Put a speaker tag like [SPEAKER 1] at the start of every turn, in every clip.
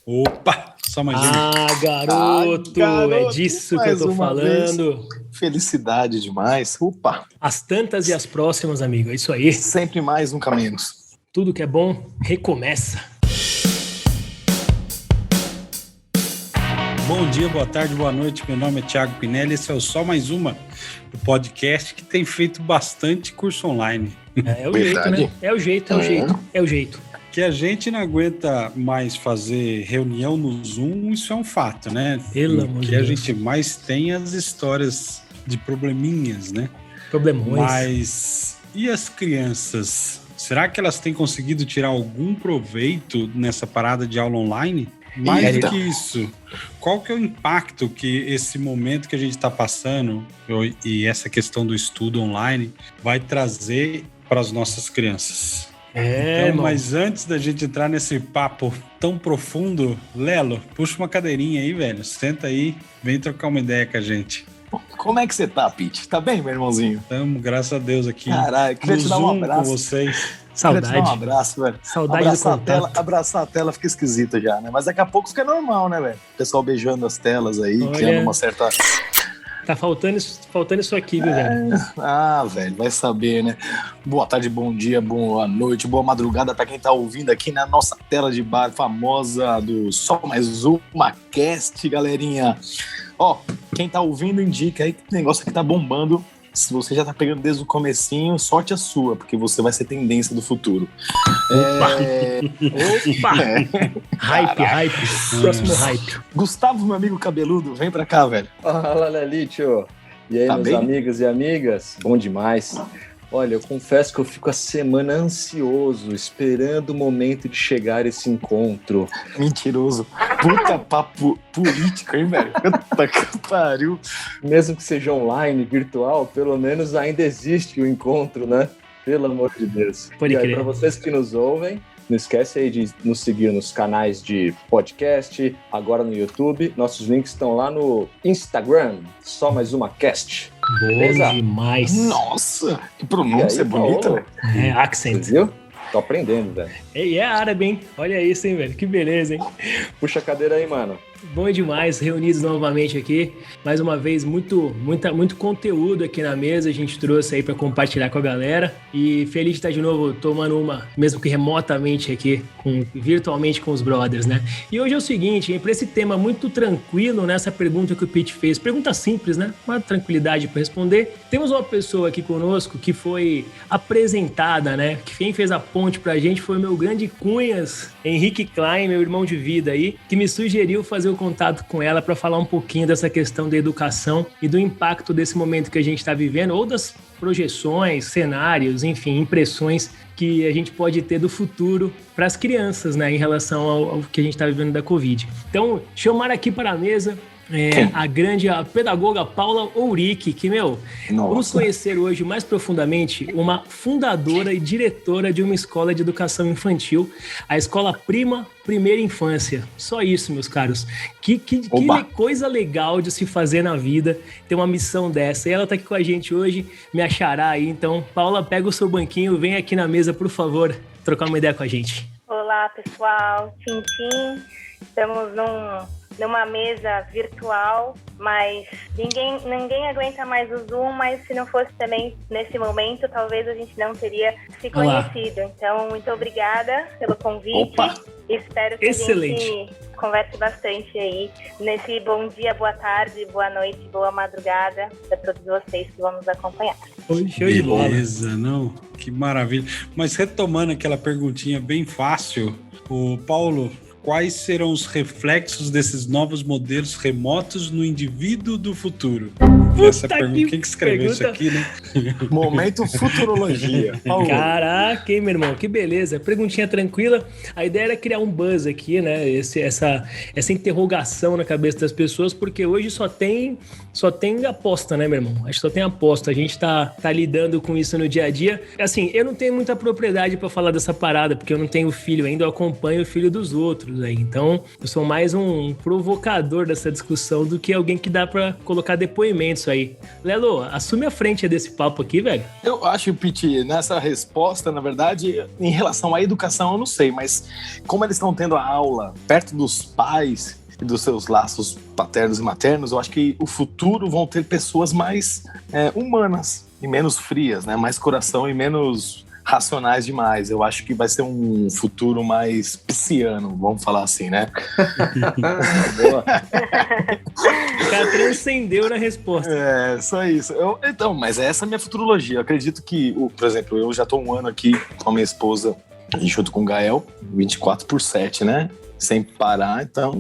[SPEAKER 1] Opa, só mais um.
[SPEAKER 2] Garoto, é disso que eu tô falando.
[SPEAKER 3] Vez. Felicidade demais. Opa.
[SPEAKER 2] As tantas e as próximas, amigo, é isso aí.
[SPEAKER 3] Sempre mais, nunca menos.
[SPEAKER 2] Tudo que é bom, recomeça.
[SPEAKER 1] Bom dia, boa tarde, boa noite. Meu nome é Thiago Pinelli. Esse é o Só Mais Uma, o podcast que tem feito bastante curso online.
[SPEAKER 2] É o jeito, né? É o jeito.
[SPEAKER 1] Que a gente não aguenta mais fazer reunião no Zoom, isso é um fato, né?
[SPEAKER 2] Pelo amor de
[SPEAKER 1] Deus. Que a gente mais tem as histórias de probleminhas, né?
[SPEAKER 2] Problemões.
[SPEAKER 1] Mas e as crianças? Será que elas têm conseguido tirar algum proveito nessa parada de aula online? Mais do que isso, qual que é o impacto que esse momento que a gente está passando e essa questão do estudo online vai trazer para as nossas crianças? Mas antes da gente entrar nesse papo tão profundo, Lelo, puxa uma cadeirinha aí, velho. Senta aí, vem trocar uma ideia com a gente.
[SPEAKER 3] Como é que você tá, Pete? Tá bem, meu irmãozinho?
[SPEAKER 1] Tamo, graças a Deus, aqui.
[SPEAKER 3] Caralho, queria te dar um abraço
[SPEAKER 1] com vocês.
[SPEAKER 2] Saudade.
[SPEAKER 3] Queria te dar um abraço, velho.
[SPEAKER 2] Saudade do contato.
[SPEAKER 3] Abraçar a tela fica esquisito já, né? Mas daqui a pouco fica normal, né, velho? O pessoal beijando as telas aí, criando uma certa...
[SPEAKER 2] Tá faltando isso aqui, viu, velho?
[SPEAKER 3] Velho, vai saber, né? Boa tarde, bom dia, boa noite, boa madrugada pra quem tá ouvindo aqui na nossa tela de bar famosa do Só Mais Uma Cast, galerinha. Ó, quem tá ouvindo, indica aí que o negócio aqui tá bombando. Se você já tá pegando desde o comecinho, sorte a sua, porque você vai ser tendência do futuro.
[SPEAKER 2] Opa! Hype. Próximo hype.
[SPEAKER 3] Gustavo, meu amigo cabeludo, vem pra cá, velho.
[SPEAKER 4] Fala, Lelítio. E aí, meus amigos e amigas? Bom demais. Olha, eu confesso que eu fico a semana ansioso, esperando o momento de chegar esse encontro.
[SPEAKER 3] Mentiroso. Puta papo político, hein, velho? Puta que pariu.
[SPEAKER 4] Mesmo que seja online, virtual, pelo menos ainda existe o encontro, né? Pelo amor de Deus.
[SPEAKER 2] Pode crer.
[SPEAKER 4] Para vocês que nos ouvem, não esquece aí de nos seguir nos canais de podcast, agora no YouTube. Nossos links estão lá no Instagram, Só Mais Uma Cast.
[SPEAKER 2] Bom demais.
[SPEAKER 3] Nossa, que pronúncia bonita, velho.
[SPEAKER 2] É, accent.
[SPEAKER 4] Viu? Tô aprendendo, velho.
[SPEAKER 2] E é árabe, hein? Olha isso, hein, velho? Que beleza, hein?
[SPEAKER 4] Puxa a cadeira aí, mano.
[SPEAKER 2] Bom demais, reunidos novamente aqui. Mais uma vez, muito conteúdo aqui na mesa. A gente trouxe aí para compartilhar com a galera. E feliz de estar de novo tomando uma, mesmo que remotamente aqui, virtualmente com os brothers, né? E hoje é o seguinte, para esse tema muito tranquilo, nessa pergunta que o Pete fez, pergunta simples, né? Uma tranquilidade para responder. Temos uma pessoa aqui conosco que foi apresentada, né? Que quem fez a ponte pra gente foi o meu grande cunhas, Henrique Klein, meu irmão de vida aí, que me sugeriu fazer o contato com ela para falar um pouquinho dessa questão da educação e do impacto desse momento que a gente está vivendo, ou das projeções, cenários, enfim, impressões que a gente pode ter do futuro para as crianças, né, em relação ao que a gente está vivendo da Covid. Então, chamar aqui para a mesa a pedagoga Paula Ourique, que, vamos conhecer hoje mais profundamente uma fundadora e diretora de uma escola de educação infantil, a Escola Prima Primeira Infância. Só isso, meus caros. Que coisa legal de se fazer na vida, ter uma missão dessa. E ela tá aqui com a gente hoje, me achará aí. Então, Paula, pega o seu banquinho, vem aqui na mesa, por favor, trocar uma ideia com a gente.
[SPEAKER 5] Olá, pessoal. Tchim. Estamos numa mesa virtual, mas ninguém aguenta mais o Zoom, mas se não fosse também nesse momento, talvez a gente não teria se conhecido. Então, muito obrigada pelo convite. Espero que a gente converse bastante aí nesse bom dia, boa tarde, boa noite, boa madrugada para todos vocês que vão nos acompanhar.
[SPEAKER 1] Beleza, não? Que maravilha. Mas retomando aquela perguntinha bem fácil, o Paulo, quais serão os reflexos desses novos modelos remotos no indivíduo do futuro? Essa pergunta, quem que escreveu isso aqui, né?
[SPEAKER 3] Momento futurologia.
[SPEAKER 2] Caraca, hein, meu irmão? Que beleza. Perguntinha tranquila. A ideia era criar um buzz aqui, né? Essa interrogação na cabeça das pessoas, porque hoje só tem aposta, né, meu irmão? Acho que só tem aposta. A gente tá lidando com isso no dia a dia. Assim, eu não tenho muita propriedade pra falar dessa parada, porque eu não tenho filho ainda, eu acompanho o filho dos outros aí. Então, eu sou mais um provocador dessa discussão do que alguém que dá pra colocar depoimentos isso aí. Lelo, assume a frente desse papo aqui, velho.
[SPEAKER 3] Eu acho, Piti, nessa resposta, na verdade, em relação à educação, eu não sei, mas como eles estão tendo a aula perto dos pais e dos seus laços paternos e maternos, eu acho que o futuro vão ter pessoas mais humanas e menos frias, né? Mais coração e menos racionais demais. Eu acho que vai ser um futuro mais pisciano, vamos falar assim, né?
[SPEAKER 2] Boa. O cara transcendeu na resposta.
[SPEAKER 3] Só isso. Então, mas essa é a minha futurologia. Eu acredito que, por exemplo, eu já estou um ano aqui com a minha esposa, junto com o Gael, 24/7, né? Sem parar, então...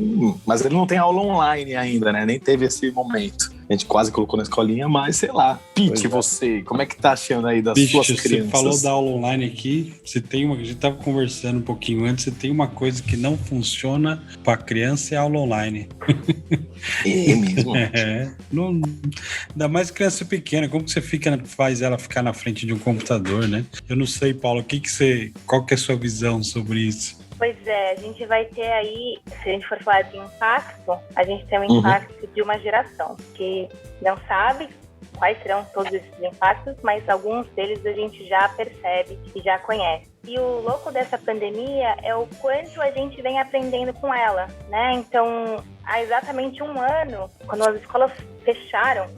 [SPEAKER 3] Mas ele não tem aula online ainda, né? Nem teve esse momento. A gente quase colocou na escolinha, mas sei lá. Pete, você, como é que tá achando aí das suas crianças?
[SPEAKER 1] Você falou da aula online aqui, a gente tava conversando um pouquinho antes, você tem uma coisa que não funciona pra criança, é a aula online.
[SPEAKER 3] É mesmo?
[SPEAKER 1] Ainda mais criança pequena, como que você faz ela ficar na frente de um computador, né? Eu não sei, Paulo, qual que é a sua visão sobre isso?
[SPEAKER 5] Pois é, a gente vai ter aí, se a gente for falar de impacto, a gente tem um impacto de uma geração que não sabe quais serão todos esses impactos, mas alguns deles a gente já percebe e já conhece. E o louco dessa pandemia é o quanto a gente vem aprendendo com ela, né? Então, há exatamente um ano, quando as escolas fecharam,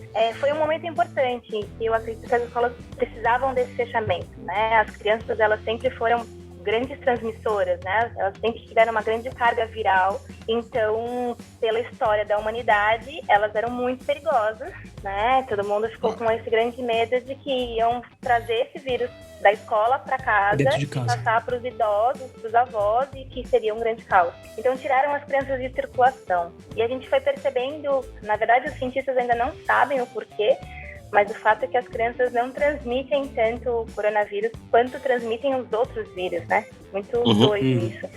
[SPEAKER 5] foi um momento importante e eu acredito que as escolas precisavam desse fechamento, né? As crianças, elas sempre foram grandes transmissoras, né? Elas sempre tiveram uma grande carga viral, então, pela história da humanidade, elas eram muito perigosas, né? Todo mundo ficou com esse grande medo de que iam trazer esse vírus da escola para casa e passar para os idosos, para os avós, e que seria um grande caos. Então, tiraram as crianças de circulação. E a gente foi percebendo, na verdade, os cientistas ainda não sabem o porquê, mas o fato é que as crianças não transmitem tanto o coronavírus quanto transmitem os outros vírus, né? Muito doido isso.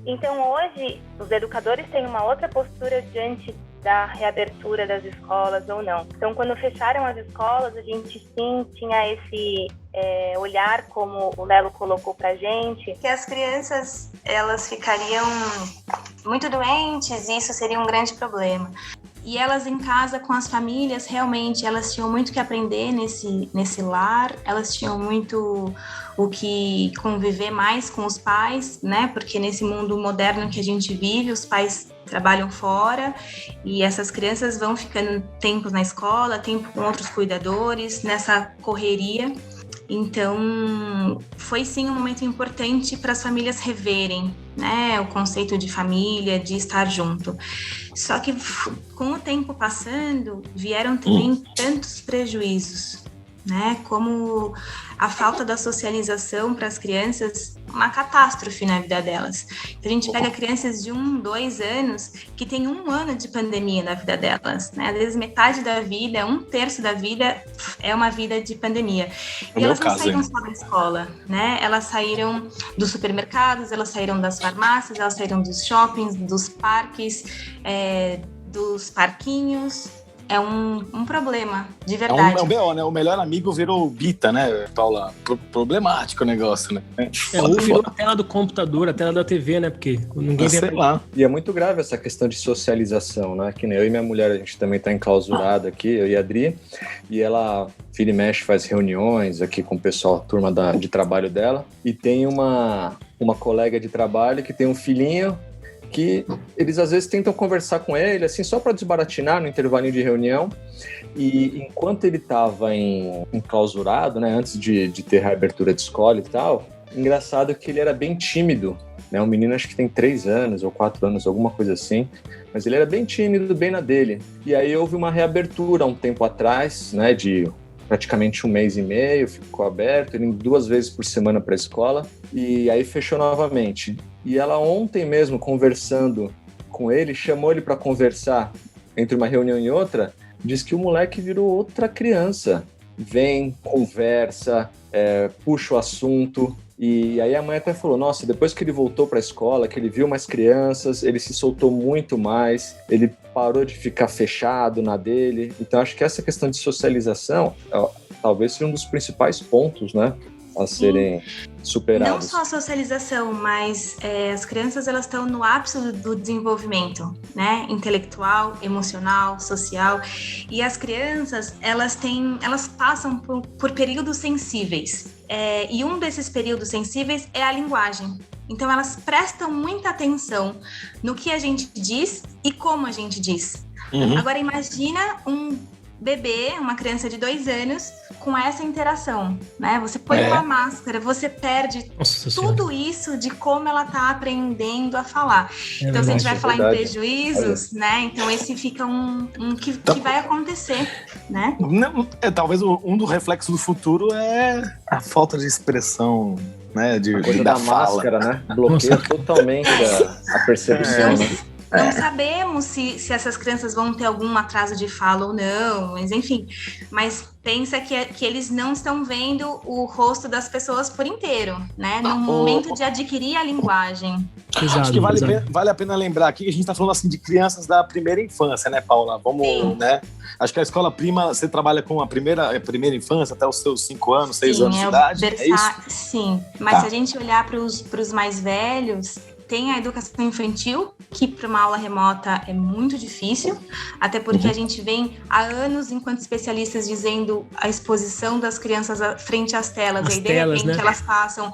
[SPEAKER 5] Então, hoje, os educadores têm uma outra postura diante da reabertura das escolas ou não. Então, quando fecharam as escolas, a gente sim tinha esse olhar, como o Lelo colocou pra gente, que as crianças, elas ficariam muito doentes e isso seria um grande problema. E elas em casa com as famílias, realmente, elas tinham muito que aprender nesse lar, elas tinham muito o que conviver mais com os pais, né? Porque nesse mundo moderno que a gente vive, os pais trabalham fora e essas crianças vão ficando tempo na escola, tempo com outros cuidadores, nessa correria. Então, foi sim um momento importante para as famílias reverem, né, o conceito de família, de estar junto. Só que com o tempo passando, vieram também tantos prejuízos, né, como a falta da socialização para as crianças, uma catástrofe na vida delas. A gente pega crianças de 1, 2 anos que tem 1 ano de pandemia na vida delas, né? Às vezes metade da vida, 1/3 da vida é uma vida de pandemia. E elas não saíram só da escola, né? Elas saíram dos supermercados, elas saíram das farmácias, elas saíram dos shoppings, dos parques, dos parquinhos. É um problema, de verdade.
[SPEAKER 3] É um BO, né? O melhor amigo virou Bita, né, Paula? Problemático o negócio, né?
[SPEAKER 2] Ou virou a tela do computador, a tela da TV, né? Porque ninguém vê.
[SPEAKER 3] Sei lá.
[SPEAKER 4] E é muito grave essa questão de socialização, né? Que nem eu e minha mulher, a gente também tá enclausurado aqui, eu e a Adri, e ela, vira e mexe, faz reuniões aqui com o pessoal, a turma de trabalho dela, e tem uma colega de trabalho que tem um filhinho que eles às vezes tentam conversar com ele, assim, só para desbaratinar no intervalinho de reunião, e enquanto ele estava enclausurado, né, antes de ter reabertura de escola e tal, engraçado que ele era bem tímido, né, um menino acho que tem 3 anos ou 4 anos, alguma coisa assim, mas ele era bem tímido, bem na dele, e aí houve uma reabertura há um tempo atrás, né, de praticamente 1 mês e meio, ficou aberto, ele indo 2 vezes por semana para a escola, e aí fechou novamente. E ela ontem mesmo, conversando com ele, chamou ele para conversar entre uma reunião e outra, disse que o moleque virou outra criança. Vem, conversa, puxa o assunto. E aí a mãe até falou, nossa, depois que ele voltou para a escola, que ele viu mais crianças, ele se soltou muito mais, ele parou de ficar fechado na dele. Então acho que essa questão de socialização talvez seja um dos principais pontos, né? a serem superados?
[SPEAKER 6] Não só a socialização, mas as crianças elas estão no ápice do desenvolvimento, né? Intelectual, emocional, social. E as crianças, elas passam por períodos sensíveis. E um desses períodos sensíveis é a linguagem. Então, elas prestam muita atenção no que a gente diz e como a gente diz. Agora, imagina um bebê, uma criança de 2 anos, com essa interação, né? Você põe uma máscara, você perde tudo isso de como ela tá aprendendo a falar. Então, se a gente vai falar em prejuízos, né? Então, esse fica um que vai acontecer, né?
[SPEAKER 3] Não, talvez um dos reflexos do futuro é a falta de expressão, né?
[SPEAKER 4] A coisa da máscara, né? Bloqueia totalmente a percepção, né?
[SPEAKER 6] Não sabemos se essas crianças vão ter algum atraso de fala ou não, mas enfim. Mas pensa que eles não estão vendo o rosto das pessoas por inteiro, né? No momento de adquirir a linguagem.
[SPEAKER 2] Exato,
[SPEAKER 3] acho que vale a pena lembrar aqui que a gente está falando assim de crianças da primeira infância, né, Paula? Vamos, né? Acho que a escola prima, você trabalha com a primeira infância até os seus 5 anos, 6 anos de idade, é isso?
[SPEAKER 6] Sim, mas se a gente olhar para os mais velhos, tem a educação infantil, que para uma aula remota é muito difícil, até porque a gente vem há anos, enquanto especialistas, dizendo a exposição das crianças frente às telas, e de repente, né? Elas passam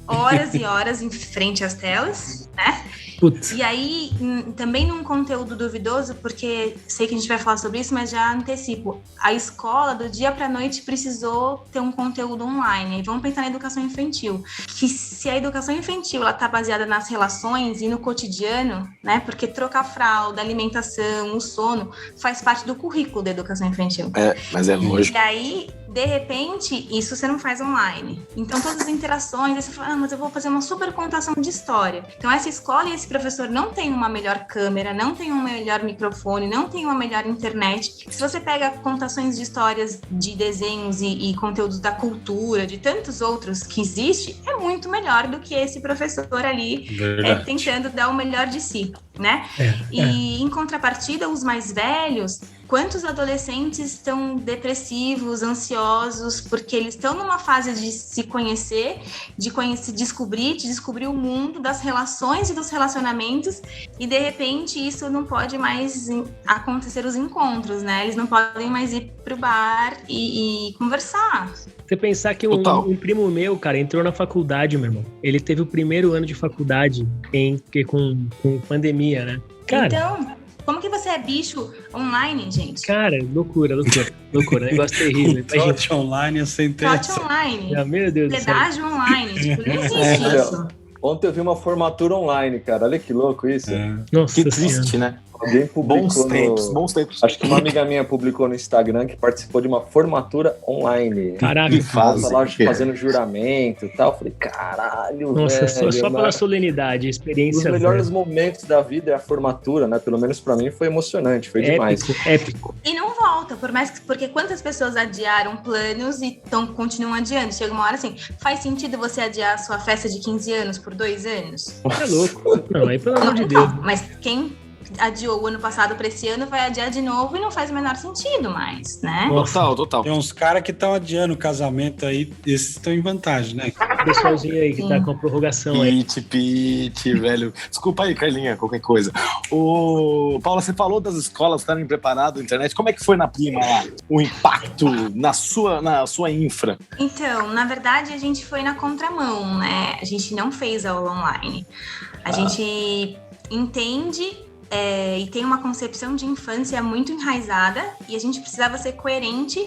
[SPEAKER 6] horas e horas em frente às telas, né?
[SPEAKER 2] Putz.
[SPEAKER 6] E aí, também num conteúdo duvidoso, porque sei que a gente vai falar sobre isso, mas já antecipo. A escola, do dia para a noite, precisou ter um conteúdo online. E vamos pensar na educação infantil. Que se a educação infantil está baseada nas relações e no cotidiano, né? Porque trocar fralda, alimentação, o sono, faz parte do currículo da educação infantil.
[SPEAKER 3] Mas é lógico.
[SPEAKER 6] E aí, de repente, isso você não faz online. Então, todas as interações, aí você fala, mas eu vou fazer uma super contação de história. Então, essa escola e esse professor não tem uma melhor câmera, não tem um melhor microfone, não tem uma melhor internet. Se você pega contações de histórias, de desenhos e conteúdos da cultura, de tantos outros que existe, é muito melhor do que esse professor ali tentando dar o melhor de si, né? Em contrapartida, os mais velhos, quantos adolescentes estão depressivos, ansiosos, porque eles estão numa fase de se conhecer, de descobrir o mundo, das relações e dos relacionamentos, e de repente isso não pode mais acontecer os encontros, né? Eles não podem mais ir pro bar e conversar.
[SPEAKER 2] Você pensar que um primo meu, cara, entrou na faculdade, meu irmão. Ele teve o primeiro ano de faculdade com pandemia, né? Cara,
[SPEAKER 6] então, como que você é bicho online, gente?
[SPEAKER 2] Cara, loucura. Negócio terrível.
[SPEAKER 1] Trote online, eu sei
[SPEAKER 6] Trote online.
[SPEAKER 2] Meu Deus do céu.
[SPEAKER 6] Pedágio online. Tipo, não existe isso.
[SPEAKER 4] Ontem eu vi uma formatura online, cara. Olha que louco isso.
[SPEAKER 2] Nossa,
[SPEAKER 3] que triste, né?
[SPEAKER 4] Alguém publicou
[SPEAKER 3] bons tempos.
[SPEAKER 4] Acho que uma amiga minha publicou no Instagram que participou de uma formatura online.
[SPEAKER 2] Caraca.
[SPEAKER 4] E fazendo juramento e tal. Eu falei, caralho,
[SPEAKER 2] nossa,
[SPEAKER 4] velho.
[SPEAKER 2] Só pela solenidade, experiência.
[SPEAKER 4] Os melhores momentos da vida é a formatura, né? Pelo menos pra mim foi emocionante, foi demais.
[SPEAKER 2] Épico.
[SPEAKER 6] E não volta, porque quantas pessoas adiaram planos e continuam adiando? Chega uma hora assim, faz sentido você adiar a sua festa de 15 anos por 2 anos?
[SPEAKER 2] É louco. Não, aí pelo amor de Deus.
[SPEAKER 6] Mas quem adiou o ano passado para esse ano vai adiar de novo e não faz o menor sentido mais, né?
[SPEAKER 3] Total.
[SPEAKER 1] Tem uns caras que estão adiando o casamento aí, esses estão em vantagem, né?
[SPEAKER 2] O pessoalzinho aí que tá com a prorrogação aí.
[SPEAKER 3] Pite, velho. Desculpa aí, Carlinha, qualquer coisa. Paula, você falou das escolas estarem preparadas na internet. Como é que foi na prima lá? O impacto na sua infra?
[SPEAKER 6] Então, na verdade, a gente foi na contramão, né? A gente não fez aula online. A gente entende e tem uma concepção de infância muito enraizada e a gente precisava ser coerente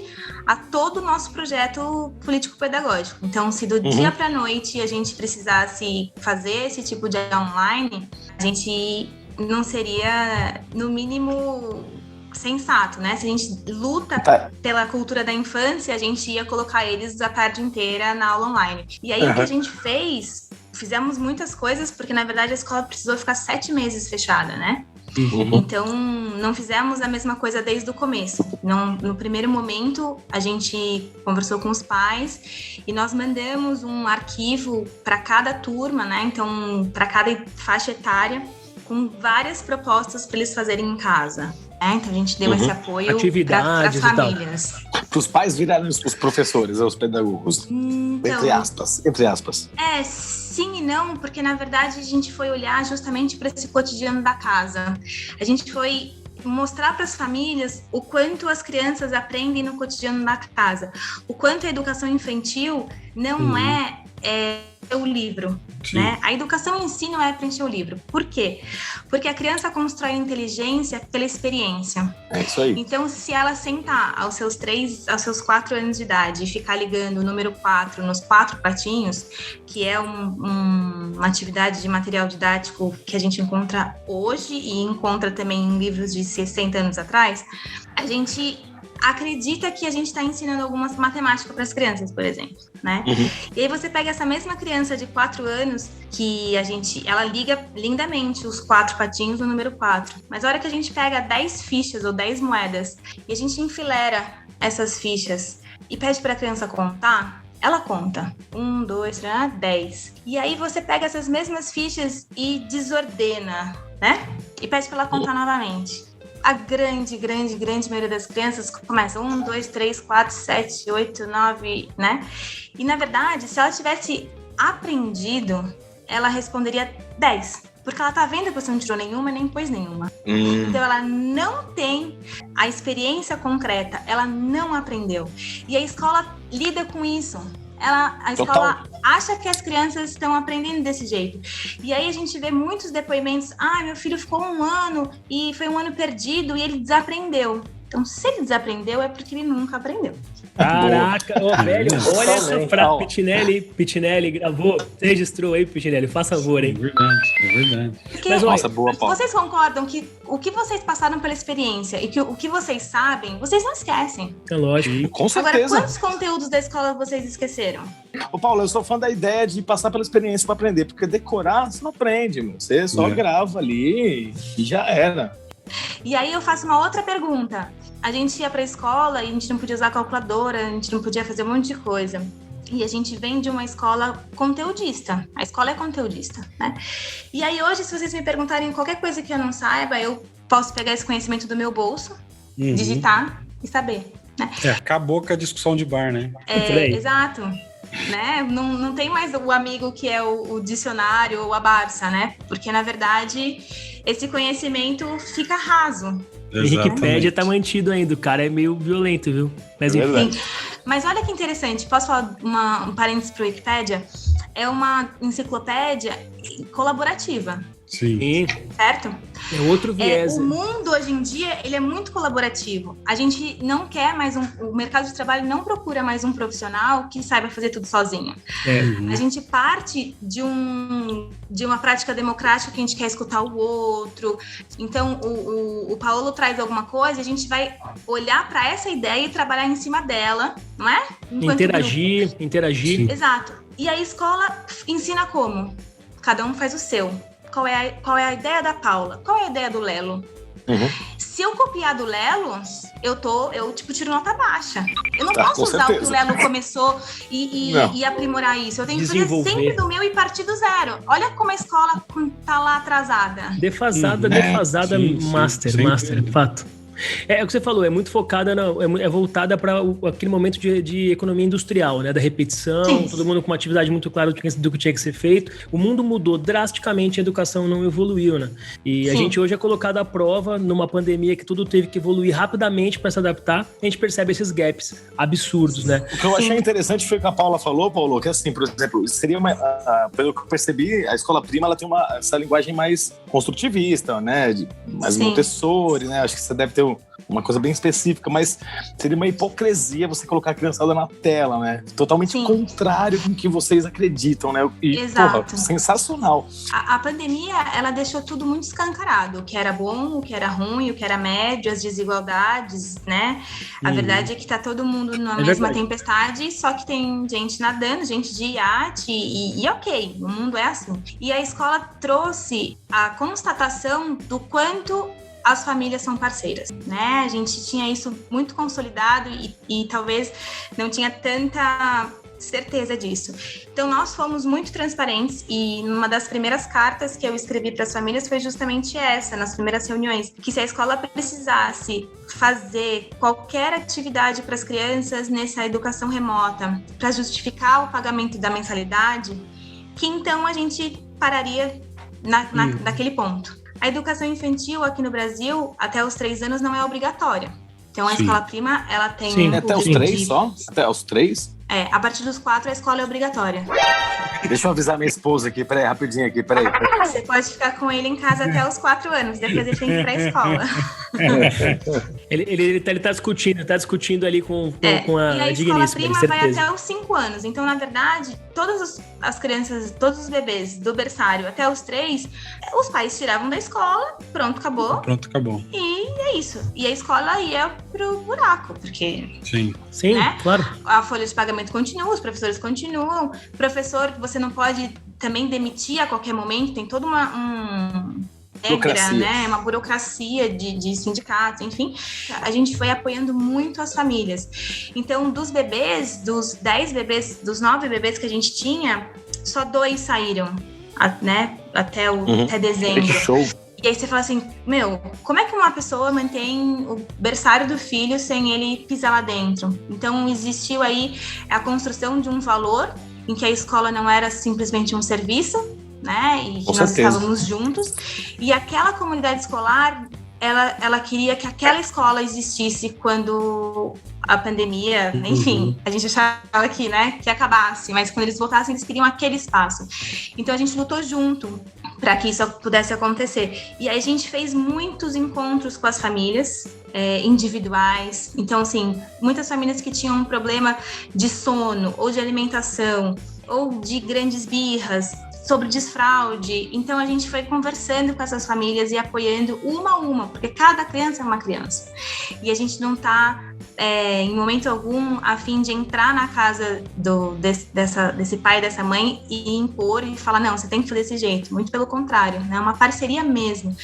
[SPEAKER 6] a todo o nosso projeto político-pedagógico. Então, se do dia para a noite a gente precisasse fazer esse tipo de online, a gente não seria, no mínimo, sensato, né? Se a gente luta pela cultura da infância, a gente ia colocar eles a tarde inteira na aula online. E aí, o que a gente fez... Fizemos muitas coisas, porque, na verdade, a escola precisou ficar 7 meses fechada, né? Então, não fizemos a mesma coisa desde o começo. No primeiro momento, a gente conversou com os pais e nós mandamos um arquivo para cada turma, né? Então, para cada faixa etária, com várias propostas para eles fazerem em casa. Então, a gente deu esse apoio para as famílias.
[SPEAKER 3] Que os pais viraram os professores, os pedagogos.
[SPEAKER 6] Então,
[SPEAKER 3] entre aspas.
[SPEAKER 6] Sim e não, porque na verdade a gente foi olhar justamente para esse cotidiano da casa. A gente foi mostrar para as famílias o quanto as crianças aprendem no cotidiano da casa, o quanto a educação infantil não é o livro, né? A educação em si não é preencher o livro. Por quê? Porque a criança constrói inteligência pela experiência.
[SPEAKER 3] É isso aí.
[SPEAKER 6] Então, se ela sentar aos seus 4 anos de idade e ficar ligando o número 4 nos 4 patinhos, que é uma atividade de material didático que a gente encontra hoje e encontra também em livros de 60 anos atrás, a gente acredita que a gente está ensinando algumas matemática para as crianças, por exemplo, né? E aí você pega essa mesma criança de 4 anos que ela liga lindamente os 4 patinhos no número 4, mas a hora que a gente pega 10 fichas ou 10 moedas e a gente enfileira essas fichas e pede para a criança contar, ela conta 1, 2, 3, 10. E aí você pega essas mesmas fichas e desordena, né? E pede para ela contar novamente. A grande maioria das crianças começa 1, 2, 3, 4, 7, 8, 9, né? E, na verdade, se ela tivesse aprendido, ela responderia 10. Porque ela tá vendo que você não tirou nenhuma, nem pôs nenhuma. Então, ela não tem a experiência concreta, ela não aprendeu. E a escola lida com isso. A escola acha que as crianças estão aprendendo desse jeito. E aí a gente vê muitos depoimentos. Meu filho ficou 1 ano e foi 1 ano perdido e ele desaprendeu. Então, se ele desaprendeu, é porque ele nunca aprendeu.
[SPEAKER 2] Caraca, velho, olha essa frase. Pitinelli gravou, você registrou aí, Pitinelli, faça favor, hein?
[SPEAKER 1] É verdade.
[SPEAKER 6] Porque,
[SPEAKER 3] nossa, boa, Paulo.
[SPEAKER 6] Vocês concordam que o que vocês passaram pela experiência e que o que vocês sabem, vocês não esquecem?
[SPEAKER 2] É lógico.
[SPEAKER 3] Com certeza.
[SPEAKER 6] Agora, quantos conteúdos da escola vocês esqueceram?
[SPEAKER 3] Ô, Paulo, eu sou fã da ideia de passar pela experiência para aprender, porque decorar você não aprende, meu. Você só grava ali e já era.
[SPEAKER 6] E aí eu faço uma outra pergunta. A gente ia pra escola e a gente não podia usar calculadora, a gente não podia fazer um monte de coisa. E a gente vem de uma escola conteudista. A escola é conteudista, né? E aí hoje, se vocês me perguntarem qualquer coisa que eu não saiba, eu posso pegar esse conhecimento do meu bolso, digitar e saber, né?
[SPEAKER 1] Acabou com a discussão de bar, né?
[SPEAKER 6] Exato. Né? Não tem mais o amigo que é o dicionário ou a Barça, né? Porque, na verdade, esse conhecimento fica raso.
[SPEAKER 2] Exatamente. Wikipédia tá mantido ainda, o cara é meio violento, viu? Mas enfim.
[SPEAKER 6] Mas olha que interessante, posso falar um parênteses pro Wikipédia? É uma enciclopédia colaborativa.
[SPEAKER 1] Sim.
[SPEAKER 6] Certo?
[SPEAKER 2] É outro viés.
[SPEAKER 6] O mundo, hoje em dia, ele é muito colaborativo. A gente não quer mais o mercado de trabalho não procura mais um profissional que saiba fazer tudo sozinho. A gente parte de uma prática democrática que a gente quer escutar o outro. Então, o Paulo traz alguma coisa, a gente vai olhar para essa ideia e trabalhar em cima dela, não é?
[SPEAKER 2] Interagir.
[SPEAKER 6] Exato. E a escola ensina como? Cada um faz o seu. Qual é a ideia da Paula? Qual é a ideia do Lelo? Se eu copiar do Lelo, eu tiro nota baixa. Eu não posso usar o que o Lelo começou e aprimorar isso. Eu tenho que fazer sempre do meu e partir do zero. Olha como a escola tá lá atrasada.
[SPEAKER 2] Defasada, master, fato. É o que você falou, é muito focada, é voltada para aquele momento de economia industrial, né? Da repetição, todo mundo com uma atividade muito clara do que tinha que ser feito. O mundo mudou drasticamente, a educação não evoluiu, né? E a gente hoje é colocado à prova numa pandemia que tudo teve que evoluir rapidamente para se adaptar. A gente percebe esses gaps absurdos, né?
[SPEAKER 3] O que eu achei interessante foi o que a Paula falou, Paulo, que assim, por exemplo, seria pelo que eu percebi, a escola prima ela tem essa linguagem mais construtivista, né? Mais Montessori, né? Acho que você deve ter uma coisa bem específica, mas seria uma hipocrisia você colocar a criançada na tela, né? Totalmente contrário com o que vocês acreditam, né? E,
[SPEAKER 6] exato.
[SPEAKER 3] Sensacional.
[SPEAKER 6] A pandemia, ela deixou tudo muito escancarado. O que era bom, o que era ruim, o que era médio, as desigualdades, né? A verdade é que tá todo mundo na mesma tempestade, só que tem gente nadando, gente de iate e ok, o mundo é assim. E a escola trouxe a constatação do quanto as famílias são parceiras, né? A gente tinha isso muito consolidado e talvez não tinha tanta certeza disso. Então, nós fomos muito transparentes e uma das primeiras cartas que eu escrevi para as famílias foi justamente essa, nas primeiras reuniões, que se a escola precisasse fazer qualquer atividade para as crianças nessa educação remota, para justificar o pagamento da mensalidade, que então a gente pararia naquele ponto. A educação infantil aqui no Brasil, até os 3 anos, não é obrigatória. Então, a escola prima, ela tem...
[SPEAKER 3] Sim, até os 3 só? Até os 3?
[SPEAKER 6] A partir dos 4 a escola é obrigatória.
[SPEAKER 3] Deixa eu avisar minha esposa aqui, peraí, rapidinho aqui, peraí.
[SPEAKER 6] Você pode ficar com ele em casa até os 4 anos, depois ele tem que ir pra escola.
[SPEAKER 2] Ele tá discutindo ali com a digníssima.
[SPEAKER 6] E a escola prima vai até os 5 anos. Então, na verdade, todas as crianças, todos os bebês do berçário até os 3, os pais tiravam da escola, pronto, acabou. E é isso. E a escola ia pro buraco, porque...
[SPEAKER 2] Sim, né? Claro.
[SPEAKER 6] A folha de pagamento continua, os professores continuam. Professor, você não pode também demitir a qualquer momento, tem toda uma regra, né? Uma burocracia de sindicatos, enfim. A gente foi apoiando muito as famílias. Então, dos bebês, dos 10 bebês, dos 9 bebês que a gente tinha, só 2 saíram, né? Até dezembro.
[SPEAKER 3] Que show!
[SPEAKER 6] E aí você fala assim, como é que uma pessoa mantém o berçário do filho sem ele pisar lá dentro? Então, existiu aí a construção de um valor em que a escola não era simplesmente um serviço, né? E nós estávamos juntos. E aquela comunidade escolar, ela queria que aquela escola existisse quando a pandemia, enfim, a gente achava que, né, que acabasse, mas quando eles voltassem, eles queriam aquele espaço. Então, a gente lutou junto para que isso pudesse acontecer. E aí a gente fez muitos encontros com as famílias, individuais. Então, assim, muitas famílias que tinham um problema de sono, ou de alimentação, ou de grandes birras, sobre desfraude. Então, a gente foi conversando com essas famílias e apoiando uma a uma, porque cada criança é uma criança. E a gente não está, em momento algum, a fim de entrar na casa desse pai e dessa mãe e impor e falar, não, você tem que fazer desse jeito. Muito pelo contrário, né? É uma parceria mesmo.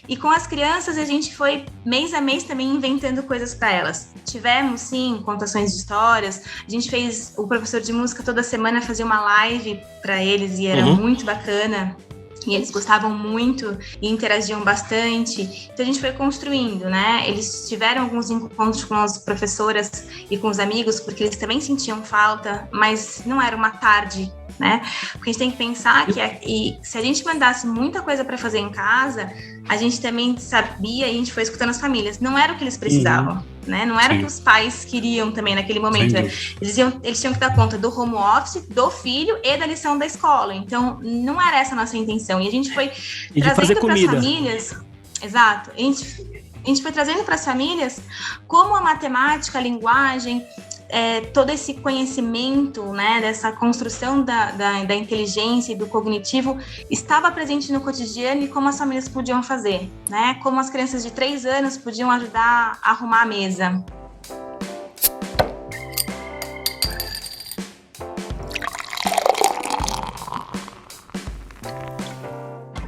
[SPEAKER 6] E com as crianças, a gente foi, mês a mês, também inventando coisas para elas. Tivemos, sim, contações de histórias. A gente fez, o professor de música toda semana fazia uma live para eles e era muito bacana. E eles gostavam muito e interagiam bastante. Então, a gente foi construindo, né? Eles tiveram alguns encontros com as professoras e com os amigos, porque eles também sentiam falta, mas não era uma tarde, né? Porque a gente tem que pensar que se a gente mandasse muita coisa para fazer em casa, a gente também sabia e a gente foi escutando as famílias. Não era o que eles precisavam, né? Não era o que os pais queriam também naquele momento. Né? Eles tinham que dar conta do home office, do filho e da lição da escola. Então, não era essa a nossa intenção. E a gente foi trazendo para as famílias... Exato. A gente foi trazendo para as famílias como a matemática, a linguagem... todo esse conhecimento, né, dessa construção da inteligência e do cognitivo estava presente no cotidiano e como as famílias podiam fazer, né? Como as crianças de 3 anos podiam ajudar a arrumar a mesa.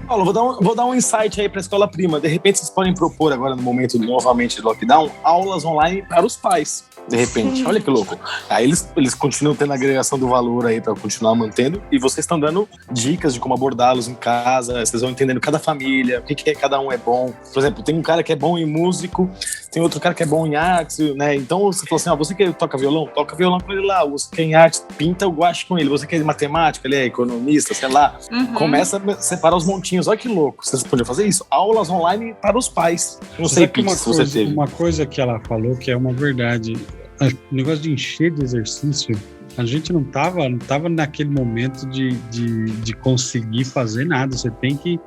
[SPEAKER 3] Paulo, vou dar um insight aí para a escola prima. De repente, vocês podem propor agora, no momento novamente de lockdown, aulas online para os pais. De repente, olha que louco. Aí eles continuam tendo a agregação do valor aí para continuar mantendo, e vocês estão dando dicas de como abordá-los em casa, vocês vão entendendo cada família, o que cada um é bom. Por exemplo, tem um cara que é bom em músico, tem outro cara que é bom em artes, né? Então você falou assim, você que toca violão com ele lá, você que é em artes, pinta o guache com ele, você que é de matemática, ele é economista, sei lá. Começa a separar os montinhos, olha que louco. Vocês podiam fazer isso, aulas online para os pais. Não sei, Pix, se você teve.
[SPEAKER 1] Uma coisa que ela falou que é uma verdade, o negócio de encher de exercício, a gente não tava naquele momento de conseguir fazer nada. Você tem que...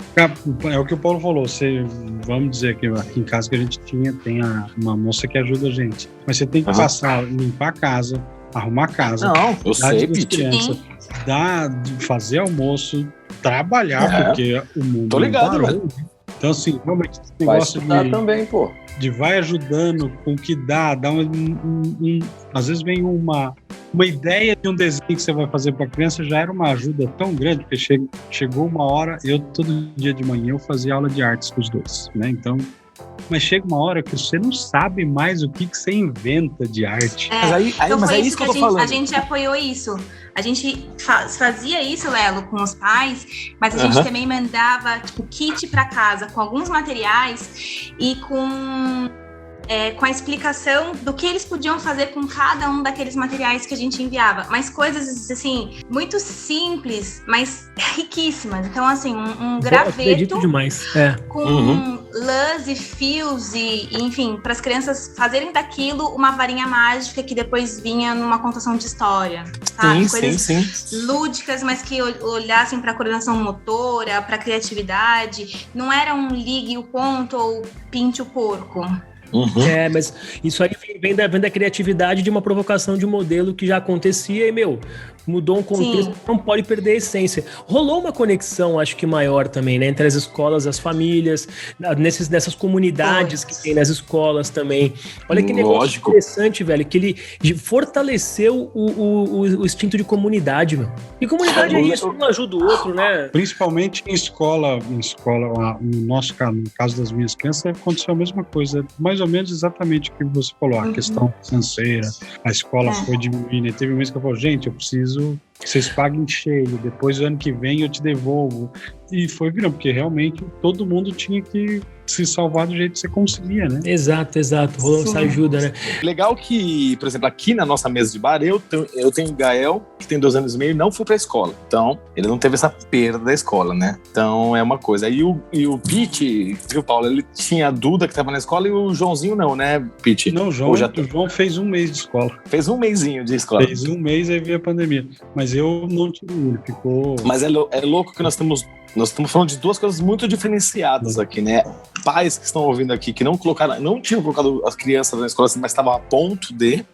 [SPEAKER 1] É o que o Paulo falou. Vamos dizer que aqui em casa que a gente tem uma moça que ajuda a gente. Mas você tem que passar, limpar a casa, arrumar a casa.
[SPEAKER 3] Não, eu sei,
[SPEAKER 1] crianças, fazer almoço, trabalhar, porque o mundo
[SPEAKER 3] Tô ligado,
[SPEAKER 1] parou.
[SPEAKER 3] velho.
[SPEAKER 1] Então, assim, realmente esse negócio
[SPEAKER 4] também, pô.
[SPEAKER 1] De vai ajudando com o que dá às vezes vem uma ideia de um desenho que você vai fazer para a criança, já era uma ajuda tão grande, porque chegou uma hora, todo dia de manhã eu fazia aula de artes com os dois, né? Então, mas chega uma hora que você não sabe mais o que você inventa de arte.
[SPEAKER 6] Mas
[SPEAKER 3] é isso que eu tô falando.
[SPEAKER 6] A gente apoiou isso. A gente fazia isso, Lelo, com os pais, mas a gente também mandava kit para casa com alguns materiais e com a explicação do que eles podiam fazer com cada um daqueles materiais que a gente enviava. Mas coisas, assim, muito simples, mas riquíssimas. Então, assim, um graveto
[SPEAKER 2] demais.
[SPEAKER 6] com lãs e fios e enfim, para as crianças fazerem daquilo uma varinha mágica que depois vinha numa contação de história, sabe? Coisas lúdicas, mas que olhassem para a coordenação motora, para a criatividade. Não era um ligue o ponto ou pinte o porco.
[SPEAKER 2] Mas isso aí vem da criatividade de uma provocação de um modelo que já acontecia e, mudou um contexto, não pode perder a essência. Rolou uma conexão, acho que maior também, né? Entre as escolas, as famílias, nessas comunidades que tem nas escolas também. Olha que negócio interessante, velho, que ele fortaleceu o instinto de comunidade, meu. E comunidade é isso, um ajuda o outro, né?
[SPEAKER 1] Principalmente em escola, no caso das minhas crianças, aconteceu a mesma coisa, mais ou menos exatamente o que você falou, a questão financeira, a escola foi diminuindo, teve um mês que eu falei, gente, eu preciso que vocês paguem cheio, depois do ano que vem eu te devolvo. E foi virando, porque realmente todo mundo tinha que se salvar do jeito que você conseguia, né?
[SPEAKER 2] Exato. Rolou essa ajuda, né?
[SPEAKER 3] Legal que, por exemplo, aqui na nossa mesa de bar, eu tenho o Gael, que tem 2 anos e meio, não foi pra escola. Então, ele não teve essa perda da escola, né? Então, é uma coisa. E o Pete, viu, Paulo? Ele tinha a Duda, que tava na escola, e o Joãozinho não, né, Pete?
[SPEAKER 1] Não, o João fez 1 mês de escola.
[SPEAKER 3] Fez 1 mêsinho de escola.
[SPEAKER 1] Fez 1 mês e veio a pandemia. Mas eu não tive, ele ficou...
[SPEAKER 3] Mas é louco que nós estamos falando de 2 coisas muito diferenciadas aqui, né? Pais que estão ouvindo aqui, que não tinham colocado as crianças na escola, mas estavam a ponto de,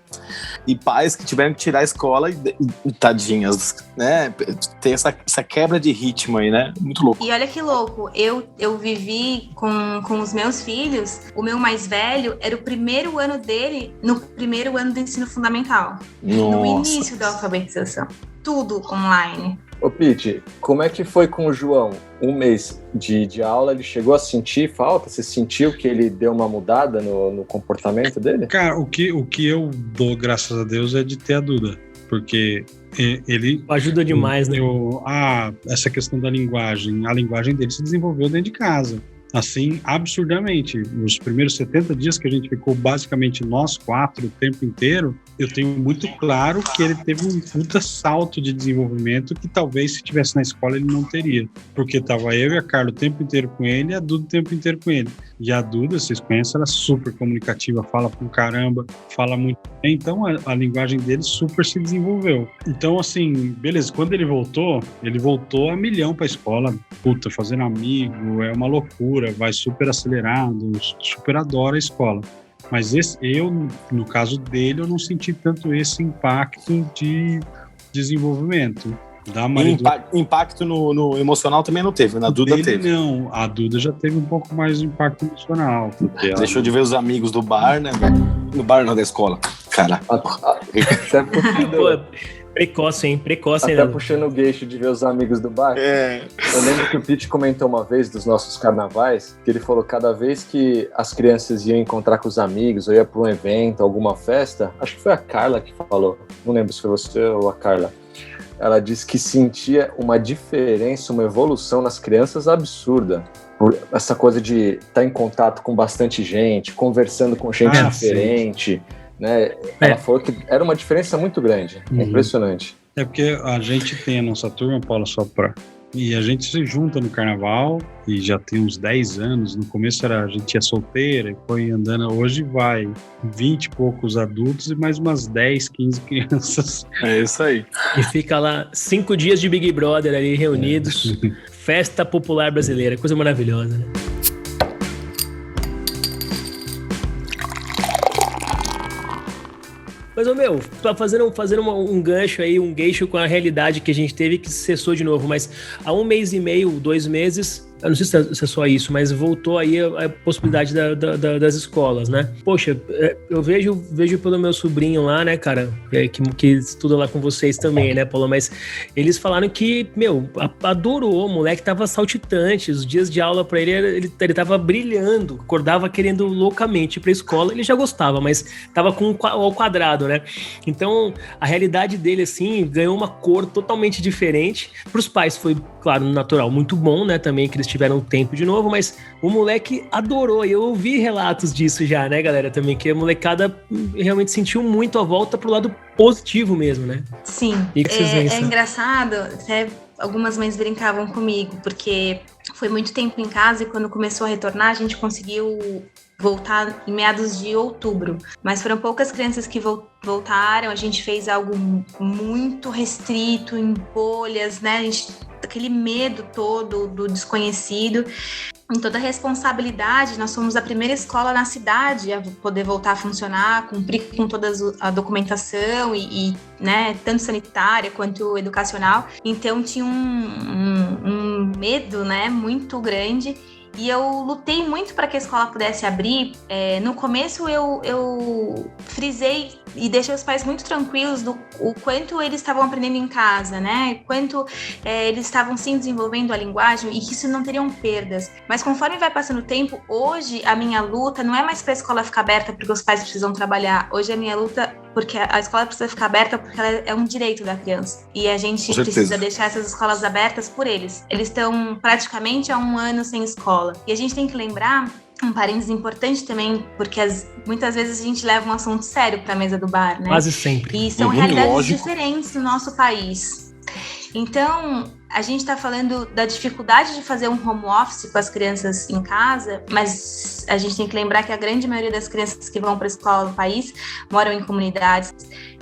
[SPEAKER 3] e pais que tiveram que tirar a escola e tadinhas, né? Tem essa quebra de ritmo aí, né? Muito louco.
[SPEAKER 6] E olha que louco, eu vivi com os meus filhos, o meu mais velho era o primeiro ano dele no primeiro ano do ensino fundamental.
[SPEAKER 3] Nossa.
[SPEAKER 6] No início da alfabetização. Tudo online.
[SPEAKER 4] Ô Pete, como é que foi com o João? 1 mês de aula, ele chegou a sentir falta? Você sentiu que ele deu uma mudada no comportamento dele?
[SPEAKER 1] Cara, o que eu dou, graças a Deus, é de ter a Duda. Porque ele...
[SPEAKER 2] Ajuda demais, né?
[SPEAKER 1] Essa questão da linguagem. A linguagem dele se desenvolveu dentro de casa. Assim, absurdamente. Os primeiros 70 dias que a gente ficou basicamente nós 4 o tempo inteiro, eu tenho muito claro que ele teve um puta salto de desenvolvimento que talvez se estivesse na escola ele não teria. Porque tava eu e a Carla o tempo inteiro com ele e a Duda o tempo inteiro com ele. E a Duda, vocês conhecem, ela é super comunicativa, fala com caramba, fala muito bem. Então a linguagem dele super se desenvolveu. Então, assim, beleza, quando ele voltou a milhão pra escola. Puta, fazendo amigo, é uma loucura, vai super acelerado, super adora a escola. Mas no caso dele, eu não senti tanto esse impacto de desenvolvimento.
[SPEAKER 3] Impacto no emocional também não teve, na Duda teve.
[SPEAKER 1] Não, a Duda já teve um pouco mais de impacto emocional.
[SPEAKER 3] Deixou de ver os amigos do bar, né, velho? No bar, não, da escola. Cara.
[SPEAKER 4] Até
[SPEAKER 2] precoce, hein?
[SPEAKER 4] Até puxando o gancho de ver os amigos do bar. Eu lembro que o Pete comentou uma vez dos nossos carnavais, que ele falou que cada vez que as crianças iam encontrar com os amigos, ou ia para um evento, alguma festa, acho que foi a Carla que falou, não lembro se foi você ou a Carla, ela disse que sentia uma diferença, uma evolução nas crianças absurda. Por essa coisa de estar em contato com bastante gente, conversando com gente diferente, né? Ela falou que era uma diferença muito grande. É impressionante.
[SPEAKER 1] É porque a gente tem a nossa turma, Paulo, e a gente se junta no carnaval e já tem uns 10 anos. No começo a gente ia solteira e foi andando. Hoje vai 20 e poucos adultos e mais umas 10, 15 crianças.
[SPEAKER 3] É isso aí.
[SPEAKER 2] E fica lá 5 dias de Big Brother ali reunidos. Festa popular brasileira, coisa maravilhosa, né? Mas, fazendo um gancho aí, com a realidade que a gente teve, que cessou de novo. Mas há 1 mês e meio, 2 meses, eu não sei se é só isso, mas voltou aí a possibilidade das escolas, né? Poxa, eu vejo pelo meu sobrinho lá, né, cara, que estuda lá com vocês também, né, Paulo? Mas eles falaram que, adorou, o moleque tava saltitante, os dias de aula pra ele tava brilhando, acordava querendo loucamente ir pra escola, ele já gostava, mas tava ao quadrado, né? Então, a realidade dele, assim, ganhou uma cor totalmente diferente. Pros pais foi, claro, natural, muito bom, né, também, que eles tiveram tempo de novo, mas o moleque adorou, e eu ouvi relatos disso já, né, galera, também, que a molecada realmente sentiu muito a volta pro lado positivo mesmo, né?
[SPEAKER 6] Sim, é engraçado, até algumas mães brincavam comigo, porque foi muito tempo em casa e quando começou a retornar, a gente conseguiu voltar em meados de outubro, mas foram poucas crianças que voltaram, a gente fez algo muito restrito, em bolhas, né, aquele medo todo do desconhecido, em toda a responsabilidade, nós fomos a primeira escola na cidade a poder voltar a funcionar, cumprir com toda a documentação e né, tanto sanitária quanto educacional, então tinha um medo, né, muito grande. E eu lutei muito para que a escola pudesse abrir. No começo eu frisei e deixei os pais muito tranquilos do o quanto eles estavam aprendendo em casa, né? Quanto eles estavam sim desenvolvendo a linguagem e que isso não teriam perdas. Mas conforme vai passando o tempo, hoje a minha luta não é mais para a escola ficar aberta porque os pais precisam trabalhar. Hoje a minha luta porque a escola precisa ficar aberta porque ela é um direito da criança. E a gente precisa deixar essas escolas abertas por eles. Eles estão praticamente há 1 ano sem escola. E a gente tem que lembrar, um parênteses importante também, porque muitas vezes a gente leva um assunto sério para a mesa do bar, né?
[SPEAKER 2] Quase sempre.
[SPEAKER 6] E são realidades diferentes no nosso país. Então, a gente está falando da dificuldade de fazer um home office com as crianças em casa, mas a gente tem que lembrar que a grande maioria das crianças que vão para a escola no país moram em comunidades.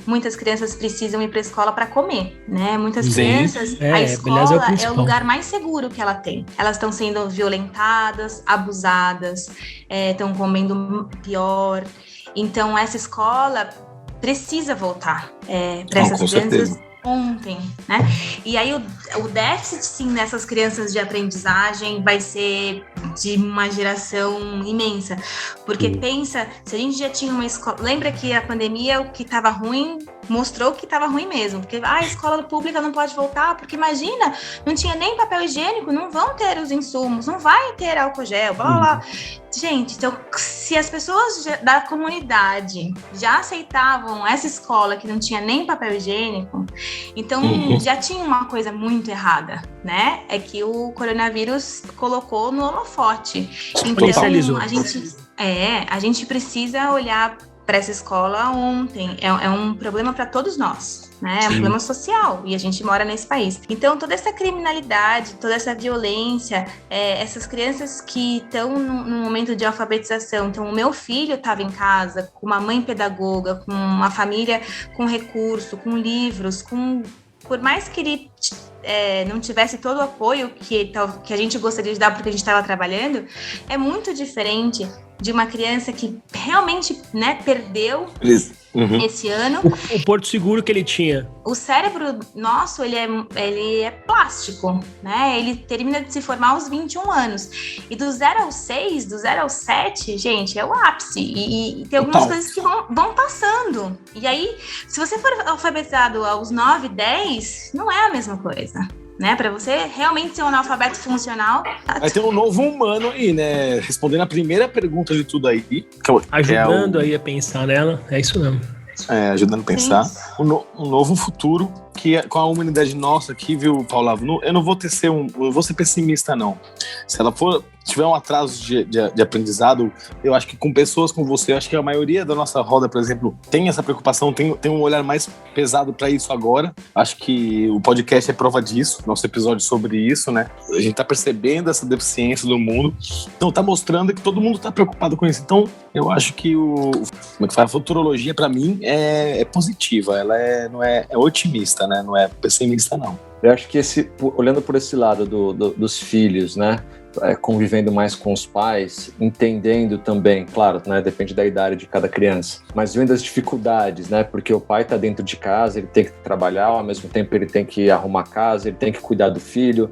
[SPEAKER 6] Muitas crianças precisam ir para a escola para comer, né? Muitas crianças, a escola é o lugar mais seguro que ela tem. Elas estão sendo violentadas, abusadas, estão comendo pior. Então, essa escola precisa voltar para essas crianças. Certeza. Ontem, né? E aí o déficit, sim, nessas crianças de aprendizagem vai ser de uma geração imensa. Porque pensa, se a gente já tinha uma escola... Lembra que a pandemia, o que estava ruim, mostrou que estava ruim mesmo. Porque a escola pública não pode voltar, porque imagina, não tinha nem papel higiênico, não vão ter os insumos, não vai ter álcool gel, blá, blá, blá. Gente, então, se as pessoas da comunidade já aceitavam essa escola que não tinha nem papel higiênico, então já tinha uma coisa muito errada, né? É que o coronavírus colocou no holofote. Então, a gente precisa olhar para essa escola ontem. É um problema para todos nós. Né? É um problema social e a gente mora nesse país. Então, toda essa criminalidade, toda essa violência, essas crianças que estão no momento de alfabetização. Então, o meu filho estava em casa com uma mãe pedagoga, com uma família com recurso, com livros, por mais que ele não tivesse todo o apoio que a gente gostaria de dar porque a gente estava trabalhando, é muito diferente de uma criança que realmente, né, perdeu esse ano.
[SPEAKER 2] O porto seguro que ele tinha.
[SPEAKER 6] O cérebro nosso, ele é plástico, né? Ele termina de se formar aos 21 anos. E do 0 ao 6, do 0 ao 7, gente, é o ápice. E tem algumas coisas que vão passando. E aí, se você for alfabetizado aos 9, 10, não é a mesma coisa. Né? Para você realmente ser um analfabeto funcional.
[SPEAKER 3] Vai ter um novo humano aí, né? Respondendo a primeira pergunta de tudo aí.
[SPEAKER 2] Ajudando aí a pensar nela, é isso mesmo.
[SPEAKER 3] Ajudando a pensar. Um novo futuro que com a humanidade nossa aqui, viu, Paula? Eu não vou ser pessimista, não. Se ela tiver um atraso de aprendizado, eu acho que com pessoas como você, eu acho que a maioria da nossa roda, por exemplo, tem essa preocupação, tem um olhar mais pesado para isso agora. Acho que o podcast é prova disso, nosso episódio sobre isso, né? A gente tá percebendo essa deficiência do mundo, então tá mostrando que todo mundo tá preocupado com isso. Então, eu acho que a futurologia, para mim, é positiva, ela não é otimista, né? Não é pessimista, não.
[SPEAKER 4] Eu acho que olhando por esse lado dos filhos, né? convivendo mais com os pais, entendendo também, claro, né, depende da idade de cada criança, mas vendo as dificuldades, né, porque o pai está dentro de casa, ele tem que trabalhar, ao mesmo tempo ele tem que arrumar casa, ele tem que cuidar do filho,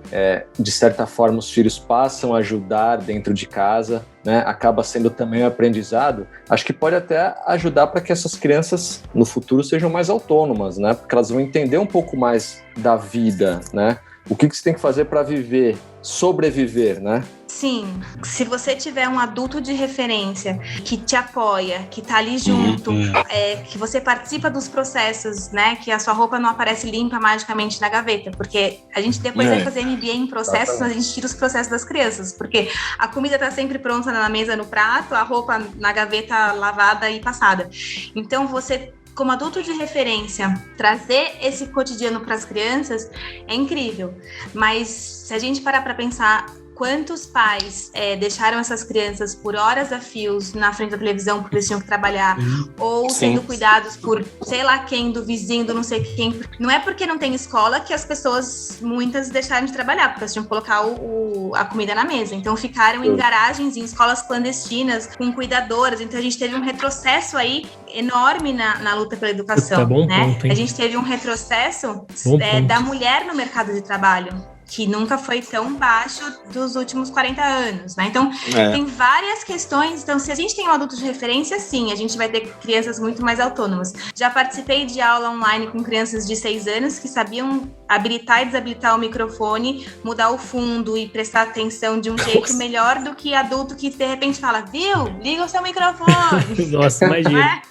[SPEAKER 4] de certa forma os filhos passam a ajudar dentro de casa, né, acaba sendo também um aprendizado, acho que pode até ajudar para que essas crianças no futuro sejam mais autônomas, né, porque elas vão entender um pouco mais da vida, né, o que você tem que fazer para viver, sobreviver, né?
[SPEAKER 6] Sim, se você tiver um adulto de referência que te apoia, que tá ali junto, que você participa dos processos, né? Que a sua roupa não aparece limpa magicamente na gaveta, porque a gente depois vai fazer MBA em processos, mas a gente tira os processos das crianças, porque a comida tá sempre pronta na mesa, no prato, a roupa na gaveta lavada e passada. Então você, como adulto de referência, trazer esse cotidiano para as crianças é incrível. Mas se a gente parar para pensar quantos pais deixaram essas crianças por horas a fios na frente da televisão porque eles tinham que trabalhar, ou sendo cuidados por sei lá quem, do vizinho, do não sei quem. Não é porque não tem escola que as pessoas, muitas, deixaram de trabalhar, porque elas tinham que colocar a comida na mesa. Então ficaram em garagens, em escolas clandestinas, com cuidadoras. Então a gente teve um retrocesso aí enorme na luta pela educação.
[SPEAKER 2] Bom
[SPEAKER 6] né?
[SPEAKER 2] ponto, hein?
[SPEAKER 6] A gente teve um retrocesso da mulher no mercado de trabalho, que nunca foi tão baixo dos últimos 40 anos, né? Então, tem várias questões. Então, se a gente tem um adulto de referência, sim, a gente vai ter crianças muito mais autônomas. Já participei de aula online com crianças de 6 anos que sabiam habilitar e desabilitar o microfone, mudar o fundo e prestar atenção de um jeito melhor do que adulto que, de repente, fala, viu? Liga o seu microfone.
[SPEAKER 2] Nossa, imagina.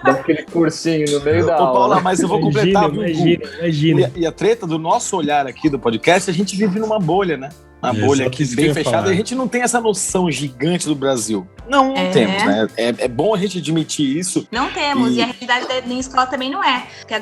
[SPEAKER 4] Daquele cursinho no meio da aula.
[SPEAKER 3] Paula, mas eu vou completar.
[SPEAKER 2] Imagina.
[SPEAKER 3] E a treta do nosso olhar aqui do podcast, a gente vive numa bolha, né? Uma bolha aqui bem fechada, e a gente não tem essa noção gigante do Brasil. Não temos, né? É bom a gente admitir isso.
[SPEAKER 6] Não temos, e a realidade da escola também não é. Porque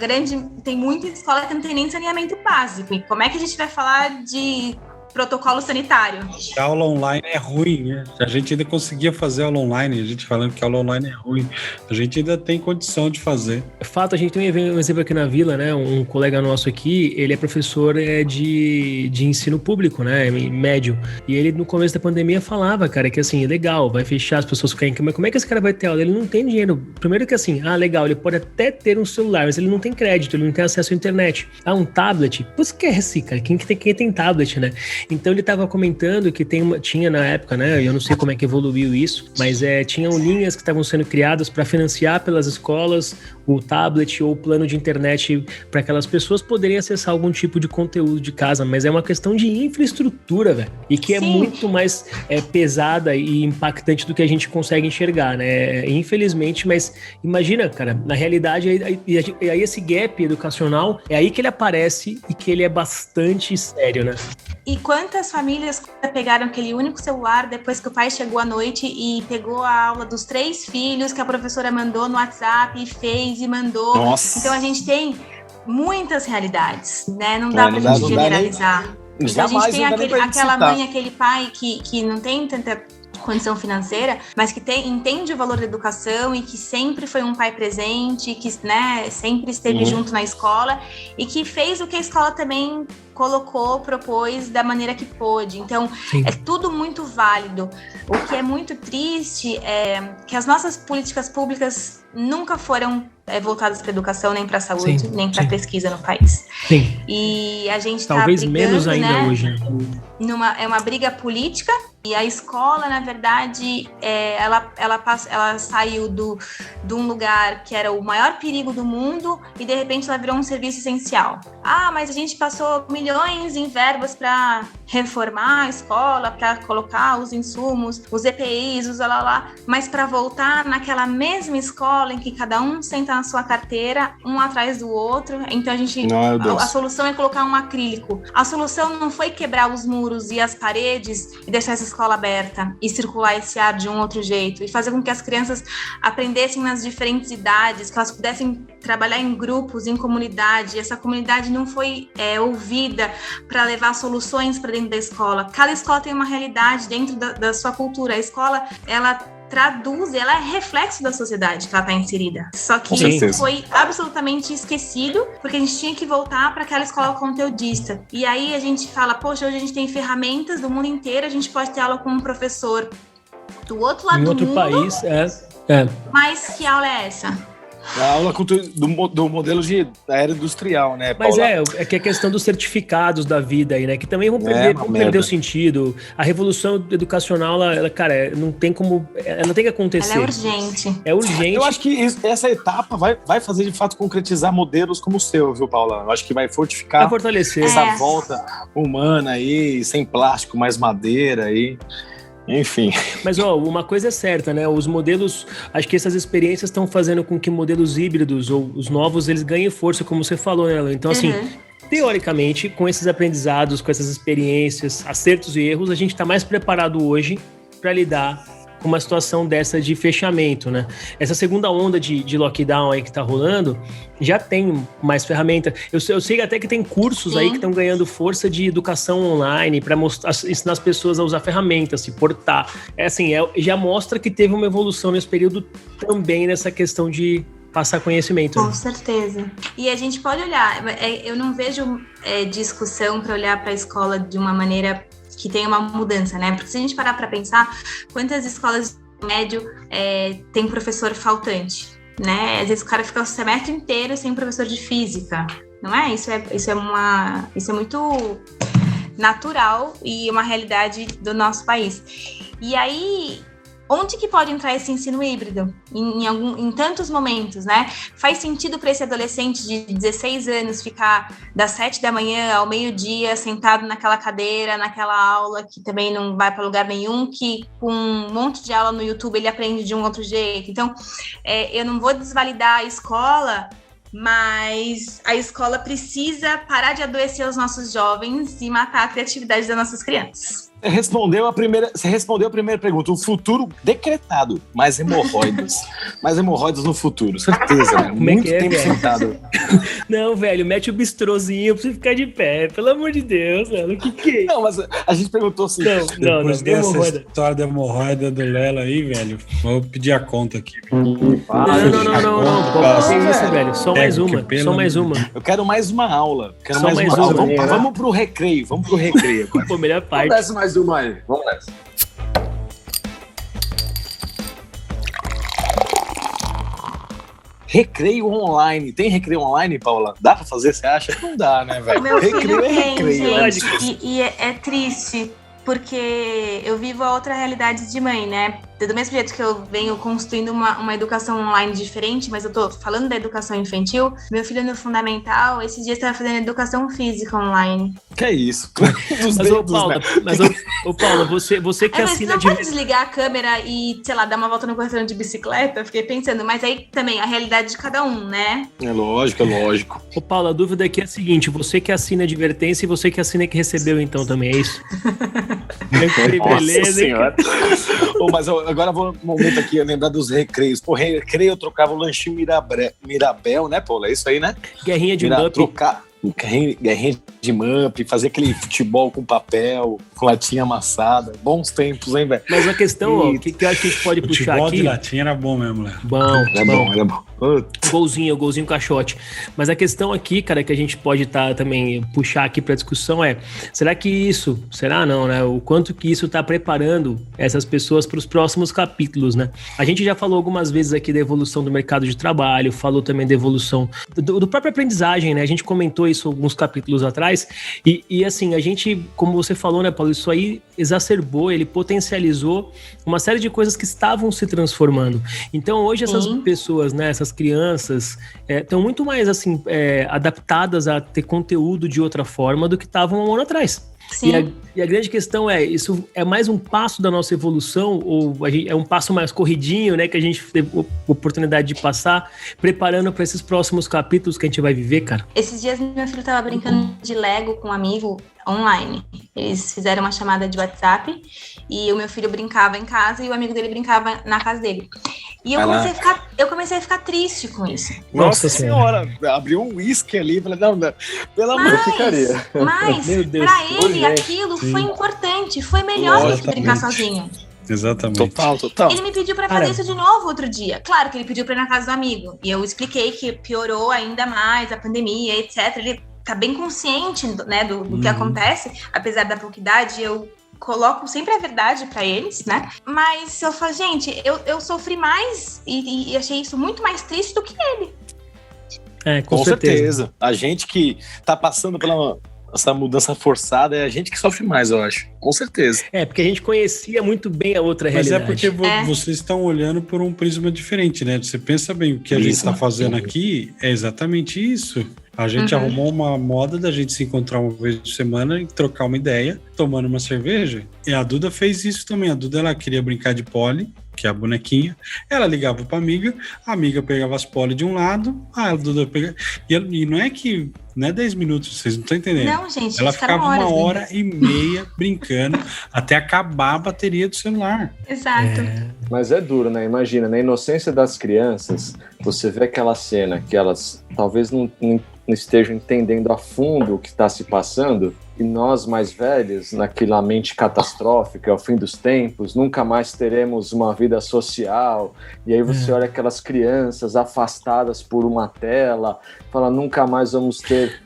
[SPEAKER 6] tem muita escola que não tem nem saneamento básico. E como é que a gente vai falar de protocolo sanitário?
[SPEAKER 1] A aula online é ruim, né? A gente ainda conseguia fazer aula online, a gente falando que a aula online é ruim. A gente ainda tem condição de fazer.
[SPEAKER 2] Fato, a gente tem um exemplo aqui na Vila, né? Um colega nosso aqui, ele é professor de ensino público, né? Médio. E ele, no começo da pandemia, falava, cara, que assim, legal, vai fechar, as pessoas ficarem em cama. Como é que esse cara vai ter aula? Ele não tem dinheiro. Primeiro que assim, legal, ele pode até ter um celular, mas ele não tem crédito, ele não tem acesso à internet. Um tablet, pô, esquece, cara. Quem tem tablet, né? Então ele estava comentando que tinha na época, né? Eu não sei como é que evoluiu isso, mas tinham linhas que estavam sendo criadas para financiar pelas escolas o tablet ou o plano de internet para aquelas pessoas poderem acessar algum tipo de conteúdo de casa, mas é uma questão de infraestrutura, velho, e que é muito mais pesada e impactante do que a gente consegue enxergar, né? Infelizmente, mas imagina, cara, na realidade, aí esse gap educacional é aí que ele aparece e que ele é bastante sério, né?
[SPEAKER 6] E quantas famílias pegaram aquele único celular depois que o pai chegou à noite e pegou a aula dos 3 filhos que a professora mandou no WhatsApp e fez e mandou. Nossa. Então a gente tem muitas realidades, né? Não dá pra gente generalizar. Então, a gente tem aquela mãe, aquele pai que não tem tanta condição financeira, mas que entende o valor da educação e que sempre foi um pai presente, que, né, sempre esteve junto na escola e que fez o que a escola também colocou, propôs da maneira que pôde. Então, é tudo muito válido. O que é muito triste é que as nossas políticas públicas nunca foram voltadas para a educação, nem para a saúde, nem para a pesquisa no país.
[SPEAKER 2] Sim.
[SPEAKER 6] E a gente
[SPEAKER 2] talvez
[SPEAKER 6] tá brigando,
[SPEAKER 2] menos ainda, né, hoje.
[SPEAKER 6] É uma briga política, e a escola, na verdade, ela saiu de um lugar que era o maior perigo do mundo e, de repente, ela virou um serviço essencial. Mas a gente passou milhões em verbas para reformar a escola, para colocar os insumos, os EPIs, os mas para voltar naquela mesma escola em que cada um senta na sua carteira, um atrás do outro. Então, a solução é colocar um acrílico. A solução não foi quebrar os muros e as paredes e deixar essa escola aberta e circular esse ar de um outro jeito e fazer com que as crianças aprendessem nas diferentes idades, que elas pudessem trabalhar em grupos, em comunidade. E essa comunidade não foi ouvida para levar soluções para dentro da escola. Cada escola tem uma realidade dentro da sua cultura. A escola, ela traduz, ela é reflexo da sociedade que ela está inserida. Só que
[SPEAKER 3] Sim.
[SPEAKER 6] foi absolutamente esquecido, porque a gente tinha que voltar para aquela escola conteudista. E aí a gente fala, poxa, hoje a gente tem ferramentas do mundo inteiro, a gente pode ter aula com um professor do outro lado do mundo. Em outro
[SPEAKER 2] país,
[SPEAKER 6] Mas que aula é essa?
[SPEAKER 3] A aula do modelo da era industrial, né, Paula?
[SPEAKER 2] Mas é que a questão dos certificados da vida aí, né? Que também vão perder o sentido. A revolução educacional, ela, cara, não tem como... Ela tem que acontecer.
[SPEAKER 6] Ela é urgente.
[SPEAKER 2] É urgente.
[SPEAKER 3] Eu acho que essa etapa vai fazer, de fato, concretizar modelos como o seu, viu, Paula? Eu acho que vai fortificar...
[SPEAKER 2] Vai fortalecer.
[SPEAKER 3] Essa volta humana aí, sem plástico, mais madeira aí... Enfim.
[SPEAKER 2] Mas, uma coisa é certa, né? Os modelos, acho que essas experiências estão fazendo com que modelos híbridos ou os novos, eles ganhem força, como você falou, né, Ela? Então, assim, teoricamente, com esses aprendizados, com essas experiências, acertos e erros, a gente está mais preparado hoje para lidar com uma situação dessa de fechamento, né? Essa segunda onda de lockdown aí que tá rolando, já tem mais ferramenta. Eu sei até que tem cursos aí que estão ganhando força de educação online para ensinar as pessoas a usar ferramentas, se portar. Já mostra que teve uma evolução nesse período também nessa questão de passar conhecimento.
[SPEAKER 6] Com certeza. E a gente pode olhar, eu não vejo discussão para olhar para a escola de uma maneira que tenha uma mudança, né? Porque se a gente parar para pensar, quantas escolas de médio tem professor faltante, né? Às vezes o cara fica o semestre inteiro sem professor de física, não é? Isso é muito natural e uma realidade do nosso país. E aí, onde que pode entrar esse ensino híbrido? Em tantos momentos, né? Faz sentido para esse adolescente de 16 anos ficar das 7 da manhã ao meio-dia sentado naquela cadeira, naquela aula que também não vai para lugar nenhum, que com um monte de aula no YouTube ele aprende de um outro jeito. Então, eu não vou desvalidar a escola, mas a escola precisa parar de adoecer os nossos jovens e matar a criatividade das nossas crianças.
[SPEAKER 3] Você respondeu a primeira pergunta. O futuro decretado. Mais hemorroidas. Mais hemorroidas no futuro. Certeza, né? Muito tempo sentado.
[SPEAKER 2] Não, velho, mete o bistrozinho pra você ficar de pé. Pelo amor de Deus, velho. O que é?
[SPEAKER 3] Não, mas a gente perguntou assim.
[SPEAKER 1] Depois dessa história da hemorroida do Lela aí, velho, vou pedir a conta aqui.
[SPEAKER 2] Não. Pode isso, velho. Só mais uma.
[SPEAKER 3] Eu quero mais uma aula.
[SPEAKER 2] Só mais uma.
[SPEAKER 3] Vamos pro recreio.
[SPEAKER 2] Pô, melhor parte.
[SPEAKER 4] Vamos mais uma aí. Vamos nessa.
[SPEAKER 3] Recreio online. Tem recreio online, Paula? Dá pra fazer, você acha? Não dá, né, velho?
[SPEAKER 6] Meu filho tem,
[SPEAKER 3] recreio.
[SPEAKER 6] gente. E é triste, porque eu vivo a outra realidade de mãe, né? Do mesmo jeito que eu venho construindo uma educação online diferente, mas eu tô falando da educação infantil, meu filho no fundamental, esses dias estava fazendo educação física online.
[SPEAKER 3] Que é isso?
[SPEAKER 2] Paula, você que assina...
[SPEAKER 6] Você não pode desligar a câmera e, sei lá, dar uma volta no quarteirão de bicicleta? Eu fiquei pensando, mas aí também a realidade de cada um, né?
[SPEAKER 3] É lógico.
[SPEAKER 2] Ô, Paula, a dúvida aqui é a seguinte, você que assina advertência e você que assina que recebeu então também, é isso?
[SPEAKER 3] Beleza, senhora. Mas agora vou um momento aqui, lembrar dos recreios. Pô, recreio eu trocava o lanchinho Mirabel, né, Paula? É isso aí, né?
[SPEAKER 2] Guerrinha de Mup.
[SPEAKER 3] Guerrinha de Mup, fazer aquele futebol com papel, com latinha amassada. Bons tempos, hein, velho?
[SPEAKER 2] Mas a questão, o que eu acho que a gente pode puxar aqui...
[SPEAKER 1] Futebol de latinha era bom mesmo, né?
[SPEAKER 2] Era bom. Golzinho caixote. Mas a questão aqui, cara, que a gente pode também puxar aqui pra discussão será que isso, será não, né? O quanto que isso tá preparando essas pessoas para os próximos capítulos, né? A gente já falou algumas vezes aqui da evolução do mercado de trabalho, falou também da evolução do próprio aprendizagem, né? A gente comentou isso alguns capítulos atrás e assim, a gente, como você falou, né, Paulo, isso aí exacerbou, ele potencializou uma série de coisas que estavam se transformando. Então, hoje essas pessoas, né, essas crianças estão muito mais assim adaptadas a ter conteúdo de outra forma do que estavam um ano atrás. E a grande questão isso é mais um passo da nossa evolução ou é um passo mais corridinho, né, que a gente teve oportunidade de passar, preparando para esses próximos capítulos que a gente vai viver, cara?
[SPEAKER 6] Esses dias meu filho tava brincando de Lego com um amigo online. Eles fizeram uma chamada de WhatsApp e o meu filho brincava em casa e o amigo dele brincava na casa dele. E eu comecei a ficar triste com isso.
[SPEAKER 3] Nossa senhora, abriu um uísque ali, falei, não, pelo amor de
[SPEAKER 6] Deus. Mas, pra ele, aquilo foi importante, foi melhor do que brincar sozinho.
[SPEAKER 1] Exatamente.
[SPEAKER 3] Total.
[SPEAKER 6] Ele me pediu pra fazer isso de novo outro dia. Claro que ele pediu pra ir na casa do amigo. E eu expliquei que piorou ainda mais a pandemia, etc. Ele tá bem consciente, né, do que acontece. Apesar da pouca idade, eu coloco sempre a verdade pra eles, né? Mas eu falo, gente, eu sofri mais e achei isso muito mais triste do que ele.
[SPEAKER 3] Com certeza. A gente que tá passando pela essa mudança forçada é a gente que sofre mais, eu acho. Com certeza.
[SPEAKER 2] Porque a gente conhecia muito bem a outra realidade.
[SPEAKER 1] Mas é porque vocês estão olhando por um prisma diferente, né? Você pensa bem, o que a gente está fazendo aqui é exatamente isso. A gente arrumou uma moda da gente se encontrar uma vez por semana e trocar uma ideia, tomando uma cerveja. E a Duda fez isso também. A Duda, ela queria brincar de pole, que é a bonequinha. Ela ligava pra amiga, a amiga pegava as pole de um lado, a Duda pegava... E não é que... Não é 10 minutos, vocês não estão entendendo.
[SPEAKER 6] Não, gente.
[SPEAKER 1] Ela ficava uma hora e meia brincando até acabar a bateria do celular.
[SPEAKER 6] Exato.
[SPEAKER 4] Mas é duro, né? Imagina, na inocência das crianças, você vê aquela cena que elas talvez não estejam entendendo a fundo o que está se passando, e nós mais velhos, naquela mente catastrófica, ao fim dos tempos, nunca mais teremos uma vida social, e aí você olha aquelas crianças afastadas por uma tela, fala, nunca mais vamos ter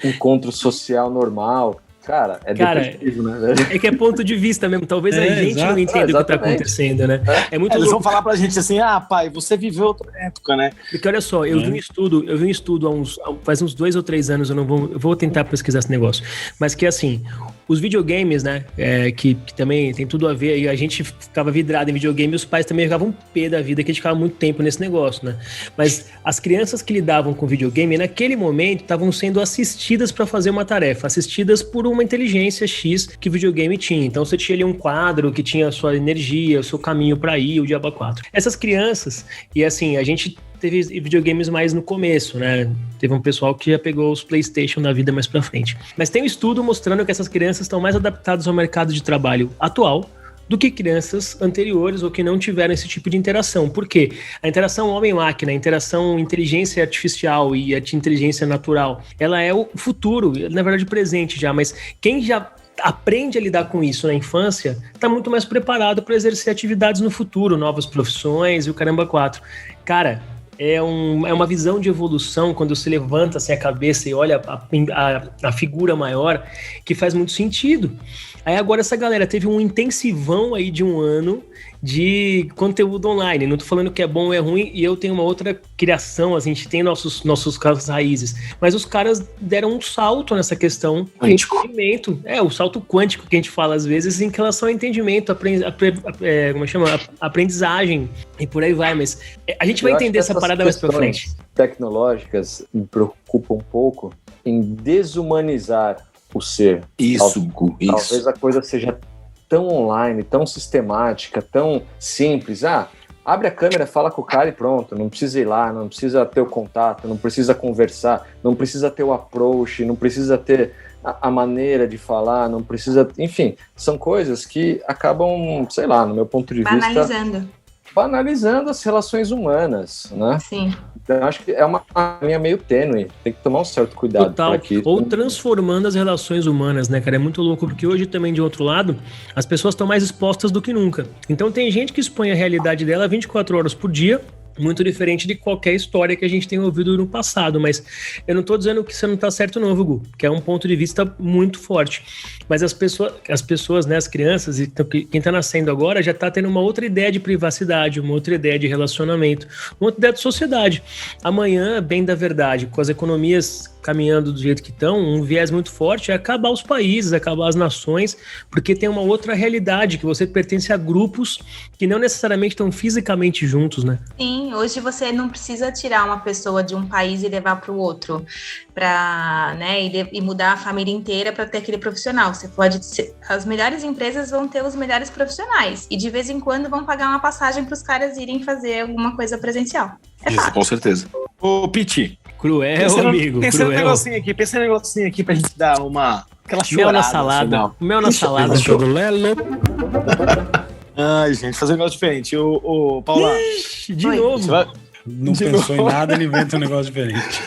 [SPEAKER 4] encontro social normal. Cara, depressivo, né?
[SPEAKER 2] É que é ponto de vista mesmo. Talvez a gente não entenda o que tá acontecendo, né? É muito
[SPEAKER 3] Eles
[SPEAKER 2] louco.
[SPEAKER 3] vão falar pra gente assim, pai, você viveu outra época, né?
[SPEAKER 2] Porque olha só, eu vi um estudo faz uns 2 ou 3 anos, eu vou tentar pesquisar esse negócio, mas que assim, os videogames, né, que também tem tudo a ver, e a gente ficava vidrado em videogame, e os pais também ficavam pé da vida, que a gente ficava muito tempo nesse negócio, né? Mas as crianças que lidavam com videogame, naquele momento, estavam sendo assistidas para fazer uma tarefa, assistidas por uma inteligência X que o videogame tinha. Então você tinha ali um quadro que tinha a sua energia, o seu caminho para ir, o diabo 4. Essas crianças, e assim, a gente teve videogames mais no começo, né? Teve um pessoal que já pegou os PlayStation na vida mais pra frente. Mas tem um estudo mostrando que essas crianças estão mais adaptadas ao mercado de trabalho atual do que crianças anteriores ou que não tiveram esse tipo de interação. Por quê? A interação homem-máquina, a interação inteligência artificial e a inteligência natural, ela é o futuro, na verdade presente já, mas quem já aprende a lidar com isso na infância está muito mais preparado para exercer atividades no futuro, novas profissões e o caramba 4. Cara, é uma visão de evolução quando você levanta assim, a cabeça e olha a figura maior, que faz muito sentido. Aí agora essa galera teve um intensivão aí de um ano de conteúdo online. Não tô falando que é bom ou é ruim, e eu tenho uma outra criação, assim, a gente tem nossas raízes. Mas os caras deram um salto nessa questão de entendimento. O salto quântico que a gente fala às vezes em relação ao entendimento, aprendizagem e por aí vai. Mas a gente vai entender essa parada mais pra frente.
[SPEAKER 4] Tecnológicas me preocupam um pouco em desumanizar o ser.
[SPEAKER 3] Talvez
[SPEAKER 4] a coisa seja tão online, tão sistemática, tão simples. Abre a câmera, fala com o cara e pronto. Não precisa ir lá, não precisa ter o contato, não precisa conversar, não precisa ter o approach, não precisa ter a maneira de falar, não precisa... Enfim, são coisas que acabam, sei lá, no meu ponto de vista... Banalizando as relações humanas, né?
[SPEAKER 6] Sim.
[SPEAKER 4] Então, acho que é uma linha meio tênue. Tem que tomar um certo cuidado.
[SPEAKER 2] Total. Ou transformando as relações humanas, né, cara? É muito louco, porque hoje também, de outro lado, as pessoas estão mais expostas do que nunca. Então tem gente que expõe a realidade dela 24 horas por dia, muito diferente de qualquer história que a gente tenha ouvido no passado, mas eu não tô dizendo que você não tá certo não, Gu, que é um ponto de vista muito forte, mas as pessoas, né, as crianças, e quem tá nascendo agora já tá tendo uma outra ideia de privacidade, uma outra ideia de relacionamento, uma outra ideia de sociedade. Amanhã, bem da verdade, com as economias caminhando do jeito que estão, um viés muito forte é acabar os países, acabar as nações, porque tem uma outra realidade, que você pertence a grupos que não necessariamente estão fisicamente juntos, né?
[SPEAKER 6] Sim, hoje você não precisa tirar uma pessoa de um país e levar para o outro, né, e mudar a família inteira para ter aquele profissional. Você pode as melhores empresas vão ter os melhores profissionais e de vez em quando vão pagar uma passagem para os caras irem fazer alguma coisa presencial.
[SPEAKER 3] Isso, com certeza. Ô, Piti.
[SPEAKER 2] Cruel, amigo.
[SPEAKER 3] Pensa num negocinho aqui pra gente dar aquela chorada.
[SPEAKER 2] Mel na salada. Mel na salada.
[SPEAKER 3] Ai, gente, fazer um negócio diferente. Ô, Paula.
[SPEAKER 2] De novo.
[SPEAKER 1] Não pensou em nada, ele inventa um negócio diferente.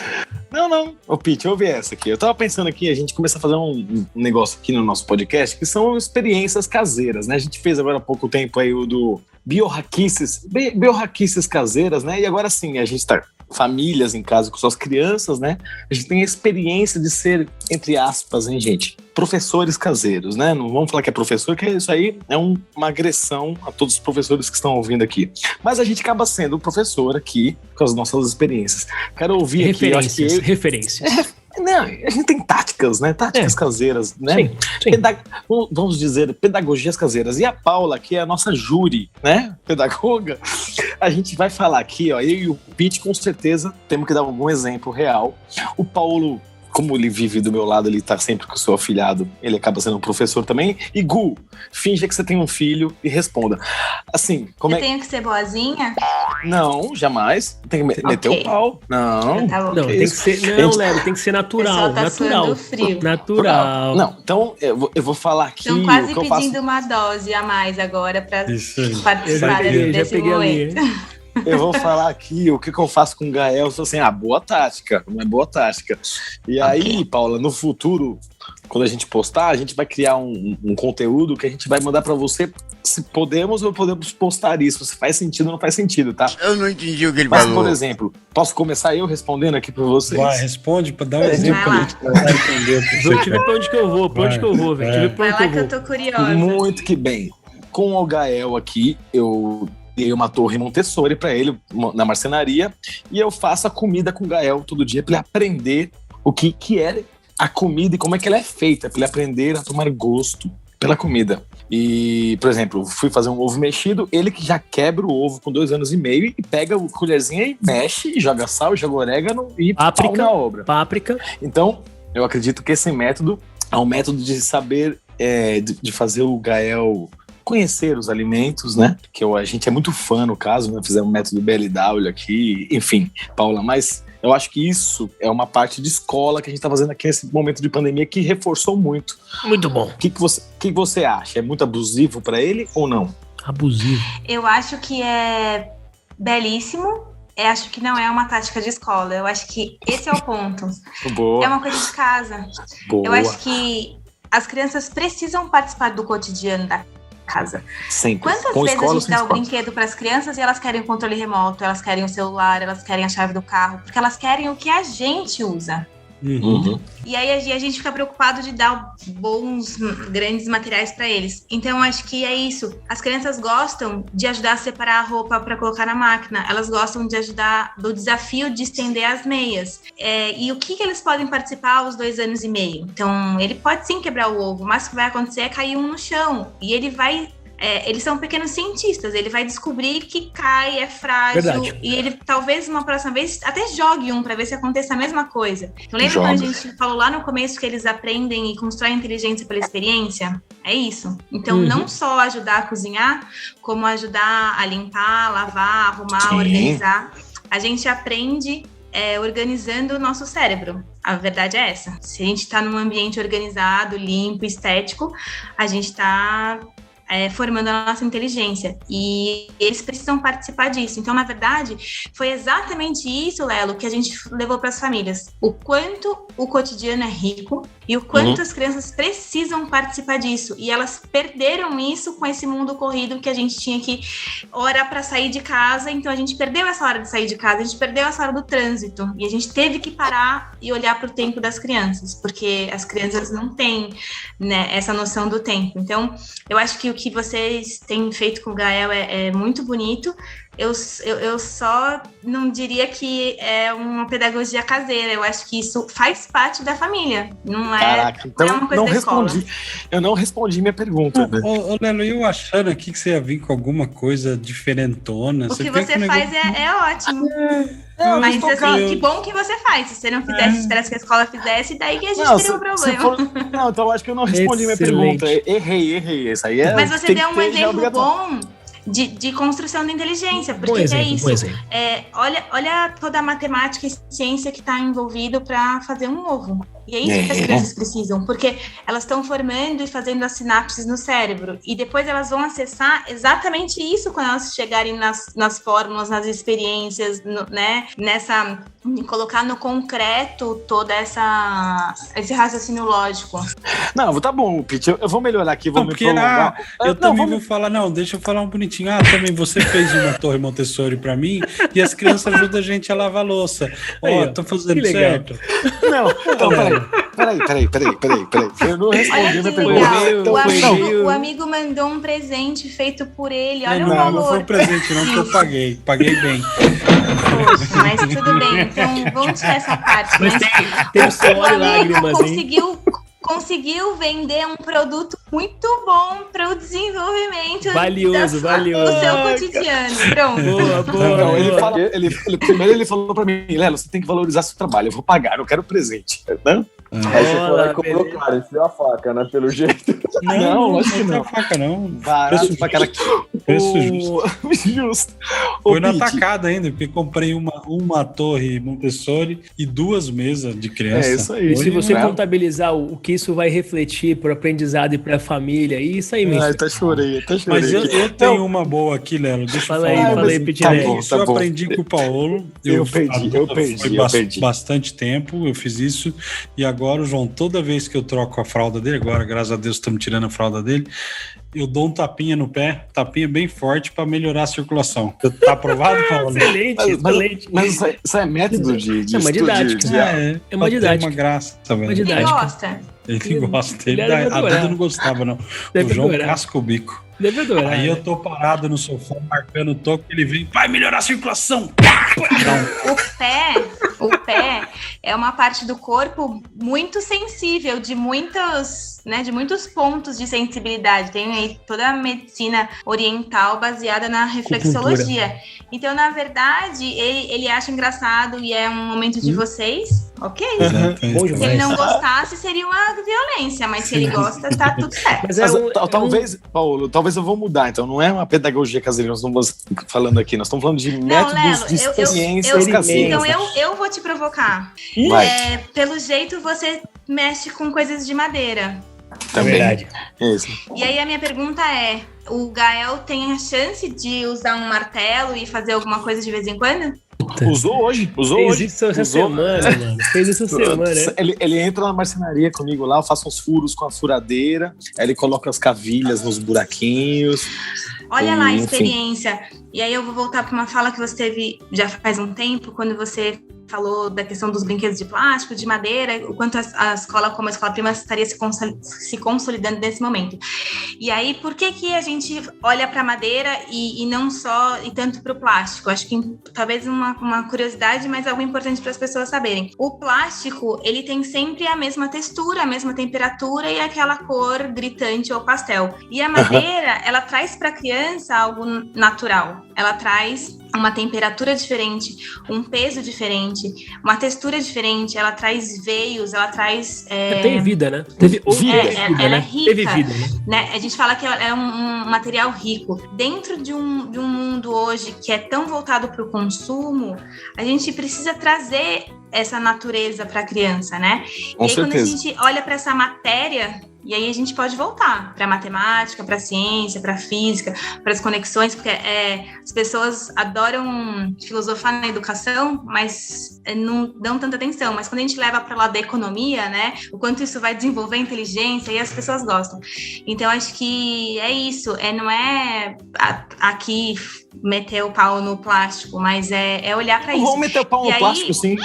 [SPEAKER 3] Não. Ô, Pete, ouve essa aqui. Eu tava pensando aqui, a gente começa a fazer um negócio aqui no nosso podcast, que são experiências caseiras, né? A gente fez agora há pouco tempo aí o do biohackices caseiras, né? E agora sim, a gente tá famílias em casa com suas crianças, né? A gente tem a experiência de ser, entre aspas, hein, gente, professores caseiros, né? Não vamos falar que é professor, que isso aí é uma agressão a todos os professores que estão ouvindo aqui. Mas a gente acaba sendo professor aqui com as nossas experiências. Quero ouvir aqui...
[SPEAKER 2] Referências.
[SPEAKER 3] Não, a gente tem táticas, né? Táticas caseiras, né?
[SPEAKER 2] Sim.
[SPEAKER 3] Vamos dizer, pedagogias caseiras. E a Paula, que é a nossa júri, né? Pedagoga, a gente vai falar aqui, ó, eu e o Pete, com certeza, temos que dar algum exemplo real. O Paulo, como ele vive do meu lado, ele tá sempre com o seu afilhado, ele acaba sendo um professor também. E Gu, finja que você tem um filho e responda. Assim, como
[SPEAKER 6] eu tenho que ser boazinha?
[SPEAKER 3] Não, jamais. Tem que meter o pau. Não.
[SPEAKER 6] Tá bom.
[SPEAKER 2] Não, tem que ser. Não, Léo, tem que ser natural.
[SPEAKER 6] Tá
[SPEAKER 2] natural.
[SPEAKER 6] Frio.
[SPEAKER 2] Natural.
[SPEAKER 3] Não, então eu vou falar aqui.
[SPEAKER 6] Estão quase pedindo uma dose a mais agora para participar desse momento.
[SPEAKER 3] Eu vou falar aqui o que eu faço com o Gael. Eu sou assim, boa tática, não é boa tática. E aí, Paula, no futuro, quando a gente postar, a gente vai criar um conteúdo que a gente vai mandar para você se podemos ou podemos postar isso, se faz sentido ou não faz sentido, tá?
[SPEAKER 7] Eu não entendi o que ele falou.
[SPEAKER 3] Mas, por exemplo, posso começar eu respondendo aqui para vocês?
[SPEAKER 1] Vai, responde para dar um exemplo pra gente entender.
[SPEAKER 2] Deixa eu ver pra onde que eu vou, velho.
[SPEAKER 6] Vai lá que eu tô curiosa.
[SPEAKER 3] Muito que bem. Com o Gael aqui, eu dei uma torre Montessori para ele na marcenaria e eu faço a comida com o Gael todo dia para ele aprender o que é a comida e como é que ela é feita, para ele aprender a tomar gosto pela comida. E, por exemplo, fui fazer um ovo mexido, ele que já quebra o ovo com 2 anos e meio e pega a colherzinha e mexe, e joga sal, joga orégano e pau na obra.
[SPEAKER 2] Páprica.
[SPEAKER 3] Então, eu acredito que esse método é um método de saber, de fazer o Gael conhecer os alimentos, né? Que a gente é muito fã, no caso, né? Fizemos um método BLW aqui, enfim, Paula, mas eu acho que isso é uma parte de escola que a gente está fazendo aqui nesse momento de pandemia que reforçou muito.
[SPEAKER 2] Muito bom.
[SPEAKER 3] O que você acha? É muito abusivo para ele ou não?
[SPEAKER 2] Abusivo.
[SPEAKER 6] Eu acho que é belíssimo. Eu acho que não é uma tática de escola. Eu acho que esse é o ponto.
[SPEAKER 3] Boa.
[SPEAKER 6] É uma coisa de casa.
[SPEAKER 3] Boa.
[SPEAKER 6] Eu acho que as crianças precisam participar do cotidiano da casa.
[SPEAKER 3] Sempre.
[SPEAKER 6] Quantas vezes a gente dá o brinquedo para as crianças e elas querem o controle remoto, elas querem o celular, elas querem a chave do carro, porque elas querem o que a gente usa.
[SPEAKER 3] Uhum.
[SPEAKER 6] E aí a gente fica preocupado de dar bons, grandes materiais para eles. Então, acho que é isso. As crianças gostam de ajudar a separar a roupa para colocar na máquina. Elas gostam de ajudar do desafio de estender as meias. E o que eles podem participar aos 2 anos e meio? Então, ele pode sim quebrar o ovo, mas o que vai acontecer é cair um no chão. E ele vai... eles são pequenos cientistas, ele vai descobrir que cai, é frágil.
[SPEAKER 2] Verdade.
[SPEAKER 6] E ele talvez uma próxima vez até jogue um para ver se acontece a mesma coisa. Então, lembra quando a gente falou lá no começo que eles aprendem e constroem inteligência pela experiência? É isso. Então, não só ajudar a cozinhar, como ajudar a limpar, lavar, arrumar,
[SPEAKER 3] Sim.
[SPEAKER 6] organizar. A gente aprende organizando o nosso cérebro. A verdade é essa. Se a gente está num ambiente organizado, limpo, estético, a gente está... formando a nossa inteligência, e eles precisam participar disso. Então, na verdade, foi exatamente isso, Lelo, que a gente levou para as famílias. O quanto o cotidiano é rico e o quanto as crianças precisam participar disso. E elas perderam isso com esse mundo corrido que a gente tinha que hora para sair de casa. Então, a gente perdeu essa hora de sair de casa, a gente perdeu essa hora do trânsito. E a gente teve que parar e olhar para o tempo das crianças, porque as crianças não têm, né, essa noção do tempo. Então, eu acho que o que vocês têm feito com o Gael é muito bonito. Eu só não diria que é uma pedagogia caseira. Eu acho que isso faz parte da família. Não é,
[SPEAKER 3] Caraca, então
[SPEAKER 6] não é uma coisa
[SPEAKER 3] não
[SPEAKER 6] da escola.
[SPEAKER 3] Eu não respondi minha pergunta. Né?
[SPEAKER 1] Ô, Lelo, eu achando aqui que você ia vir com alguma coisa diferentona.
[SPEAKER 6] O que você faz é ótimo. Mas assim, que bom que você faz. Se você não fizesse, esperasse que a escola fizesse, daí que a gente teria um problema.
[SPEAKER 3] Não, então eu acho que eu não respondi minha pergunta. Errei. Isso aí
[SPEAKER 6] Mas você deu um exemplo bom de construção da inteligência, porque é isso. Olha toda a matemática e ciência que está envolvido para fazer um ovo. E é isso que as crianças precisam, porque elas estão formando e fazendo as sinapses no cérebro. E depois elas vão acessar exatamente isso quando elas chegarem nas fórmulas, nas experiências, né? Colocar no concreto todo esse raciocínio lógico.
[SPEAKER 3] Não, tá bom, Pete, eu vou melhorar aqui, vou me prolongar.
[SPEAKER 1] Vou falar, deixa eu falar um bonitinho. Também você fez uma torre Montessori pra mim e as crianças ajudam a gente a lavar a louça. Tô fazendo certo.
[SPEAKER 3] Não, então, peraí. Eu não respondi minha pergunta.
[SPEAKER 6] O amigo mandou um presente feito por ele, olha o
[SPEAKER 1] valor.
[SPEAKER 6] Não
[SPEAKER 1] foi um presente não, que eu paguei bem.
[SPEAKER 6] Poxa, mas tudo bem, então vamos tirar essa parte.
[SPEAKER 2] Mas tem suor e lágrimas,
[SPEAKER 6] conseguiu vender um produto muito bom para o desenvolvimento
[SPEAKER 2] valioso.
[SPEAKER 6] do seu cotidiano. Pronto.
[SPEAKER 2] Boa.
[SPEAKER 3] Não, primeiro ele falou para mim, Lelo, você tem que valorizar seu trabalho, eu vou pagar, eu quero presente. Não?
[SPEAKER 4] Aí você foi lá e comprou, cara, enfiou a faca, né? Pelo jeito.
[SPEAKER 3] Não, acho que não.
[SPEAKER 1] Faca, não.
[SPEAKER 3] Barato pra cara.
[SPEAKER 1] Preço
[SPEAKER 3] justo.
[SPEAKER 1] Foi no atacado ainda, porque comprei uma torre Montessori e 2 mesas de criança.
[SPEAKER 3] É isso aí.
[SPEAKER 2] E se você contabilizar o que isso vai refletir para o aprendizado e para a família, isso aí mesmo.
[SPEAKER 3] Até chorei.
[SPEAKER 1] Mas eu tenho uma boa aqui, Lelo. Deixa eu falar.
[SPEAKER 2] Fala aí, Pitinelli.
[SPEAKER 1] Isso eu aprendi com o Paulo.
[SPEAKER 3] Eu perdi.
[SPEAKER 1] Bastante tempo, eu fiz isso. E agora o João, toda vez que eu troco a fralda dele, agora, graças a Deus, estamos tirando a fralda dele, eu dou um tapinha no pé, tapinha bem forte para melhorar a circulação. Tá aprovado, Paulo?
[SPEAKER 2] Excelente.
[SPEAKER 3] Mas isso é método de
[SPEAKER 2] é uma didática. É uma didática.
[SPEAKER 1] É uma graça, tá vendo?
[SPEAKER 6] Ele gosta.
[SPEAKER 1] Ele gosta. A Duda não gostava, não. O João casca o bico.
[SPEAKER 2] Deve adorar.
[SPEAKER 1] Aí eu tô parado no sofá, marcando o toque, ele vem, vai melhorar a circulação.
[SPEAKER 6] O pé é uma parte do corpo muito sensível, de muitos pontos de sensibilidade. Tem aí toda a medicina oriental baseada na reflexologia. Então, na verdade, ele acha engraçado e é um momento de vocês, ok? Se ele não gostasse, seria uma violência, mas se ele gosta, tá tudo certo.
[SPEAKER 3] Talvez, Paulo, talvez eu vou mudar, então não é uma pedagogia caseira, nós estamos falando aqui, nós estamos falando de métodos de experiências caseiras.
[SPEAKER 6] Então eu vou te provocar. Pelo jeito, você mexe com coisas de madeira.
[SPEAKER 3] Também.
[SPEAKER 2] Verdade.
[SPEAKER 3] Isso.
[SPEAKER 6] E aí a minha pergunta é, o Gael tem a chance de usar um martelo e fazer alguma coisa de vez em quando?
[SPEAKER 3] Usou hoje.
[SPEAKER 2] Fez isso essa semana, mano.
[SPEAKER 3] Ele entra na marcenaria comigo lá, eu faço uns furos com a furadeira, aí ele coloca as cavilhas nos buraquinhos.
[SPEAKER 6] Olha lá a experiência. E aí eu vou voltar para uma fala que você teve já faz um tempo, quando você falou da questão dos brinquedos de plástico, de madeira, o quanto a escola, como a escola primária, estaria se consolidando nesse momento. E aí, por que a gente olha para a madeira e não só, e tanto para o plástico? Acho que talvez uma curiosidade, mas algo importante para as pessoas saberem. O plástico, ele tem sempre a mesma textura, a mesma temperatura e aquela cor gritante ou pastel. E a madeira, ela traz para a criança algo natural. Ela traz uma temperatura diferente, um peso diferente, uma textura diferente, ela traz veios, ela traz...
[SPEAKER 2] Tem vida, né?
[SPEAKER 6] Ela é rica.
[SPEAKER 2] Teve vida,
[SPEAKER 6] né? A gente fala que ela é um material rico. Dentro de um mundo hoje que é tão voltado para o consumo, a gente precisa trazer essa natureza para a criança, né?
[SPEAKER 3] Com certeza.
[SPEAKER 6] Quando a gente olha para essa matéria... E aí a gente pode voltar para a matemática, para a ciência, para a física, para as conexões, porque as pessoas adoram filosofar na educação, mas não dão tanta atenção. Mas quando a gente leva para o lado da economia, né, o quanto isso vai desenvolver a inteligência, e as pessoas gostam. Então, acho que é isso. Não é aqui meter o pau no plástico, mas é olhar para isso.
[SPEAKER 3] Vamos meter o pau no plástico, sim.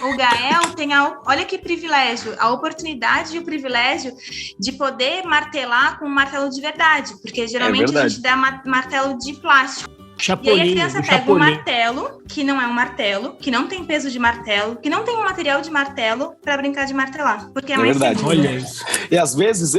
[SPEAKER 6] O Gael tem olha que privilégio, a oportunidade e o privilégio de poder martelar com um martelo de verdade, porque geralmente a gente dá martelo de plástico.
[SPEAKER 2] Chapolin,
[SPEAKER 6] e aí a criança pega um martelo, que não é um martelo, que não tem peso de martelo, que não tem um material de martelo para brincar de martelar, porque é mais
[SPEAKER 3] verdade.
[SPEAKER 6] seguro.
[SPEAKER 2] Olha isso.
[SPEAKER 3] E às vezes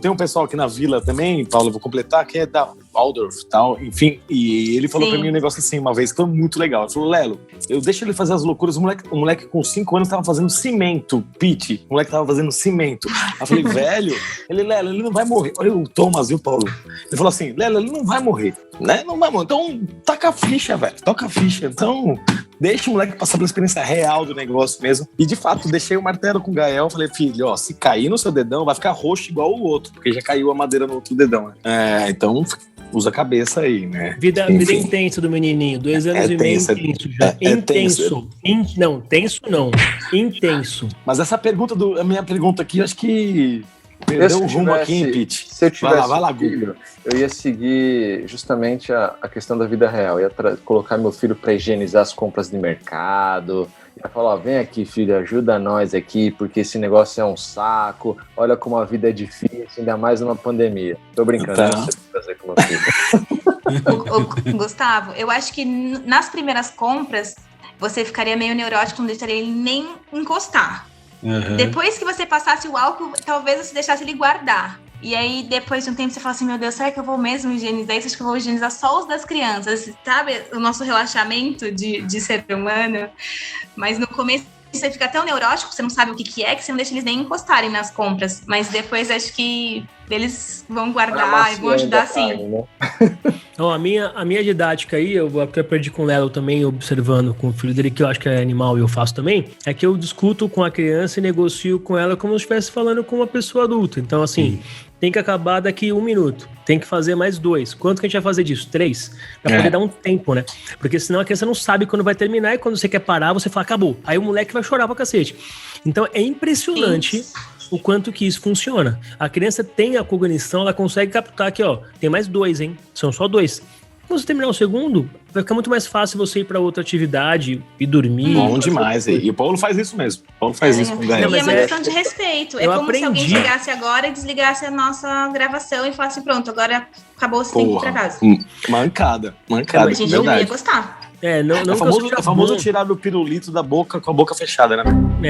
[SPEAKER 3] tem um pessoal aqui na vila também, Paulo, eu vou completar, que é da Waldorf e tal, enfim, e ele falou pra mim um negócio assim uma vez, que foi muito legal. Ele falou, Lelo, eu deixo ele fazer as loucuras, o moleque com 5 anos tava fazendo cimento, Pete, o moleque tava fazendo cimento. Aí eu falei, velho, Lelo, ele não vai morrer. Olha o Thomas, viu, Paulo? Ele falou assim, Lelo, ele não vai morrer, né? Não vai morrer. Então, taca a ficha, velho, toca a ficha. Então, Deixa o moleque passar pela experiência real do negócio mesmo. E de fato, deixei o martelo com o Gael. Falei, filho, ó, se cair no seu dedão, vai ficar roxo igual o outro, porque já caiu a madeira no outro dedão, né? Então usa a cabeça aí, né?
[SPEAKER 2] Vida intensa do menininho, 2 anos e meio intenso já. Intenso. Não, tenso não. Intenso.
[SPEAKER 3] Mas essa pergunta, a minha pergunta aqui, acho que perdeu o rumo aqui, hein, Pete?
[SPEAKER 4] Se eu tivesse
[SPEAKER 3] vai lá,
[SPEAKER 4] filho, eu ia seguir justamente a questão da vida real. Eu ia colocar meu filho para higienizar as compras de mercado. Ia falar, ó, vem aqui, filho, ajuda nós aqui, porque esse negócio é um saco. Olha como a vida é difícil, ainda mais numa pandemia. Tô brincando,
[SPEAKER 3] Tá.
[SPEAKER 4] não sei fazer com meu filho.
[SPEAKER 6] Gustavo, eu acho que nas primeiras compras você ficaria meio neurótico, não deixaria ele nem encostar.
[SPEAKER 1] Uhum.
[SPEAKER 6] Depois que você passasse o álcool, talvez você deixasse ele guardar. E aí, depois de um tempo, você fala assim, meu Deus, será que eu vou mesmo higienizar isso? Acho que eu vou higienizar só os das crianças. Sabe o nosso relaxamento de ser humano? Mas no começo você fica tão neurótico, você não sabe o que é, que você não deixa eles nem encostarem nas compras. Mas depois acho que eles vão guardar e vão ajudar sim.
[SPEAKER 4] Né?
[SPEAKER 2] Então, a minha didática aí, porque eu aprendi com o Lelo também, observando com o filho dele, que eu acho que é animal e eu faço também, é que eu discuto com a criança e negocio com ela como se eu estivesse falando com uma pessoa adulta. Então, assim, tem que acabar daqui 1 minuto, tem que fazer mais 2. Quanto que a gente vai fazer disso? 3? Pra poder dar um tempo, né? Porque senão a criança não sabe quando vai terminar e quando você quer parar, você fala, acabou. Aí o moleque vai chorar pra cacete. Então, é impressionante o quanto que isso funciona. A criança tem a cognição, ela consegue captar aqui, ó, tem mais 2, hein? São só 2. Quando você terminar o segundo, vai ficar muito mais fácil você ir para outra atividade e dormir.
[SPEAKER 3] Bom demais. E o Paulo faz isso mesmo. O Paulo faz isso com o Gael.
[SPEAKER 6] E é uma questão de respeito. É como se alguém
[SPEAKER 2] aprendi.
[SPEAKER 6] chegasse agora e desligasse a nossa gravação e falasse, pronto, agora acabou, você tem que ir pra casa.
[SPEAKER 3] Mancada,
[SPEAKER 6] A gente não ia
[SPEAKER 3] verdade.
[SPEAKER 6] gostar.
[SPEAKER 2] Não
[SPEAKER 3] É famoso tirar o pirulito da boca com a boca fechada, né?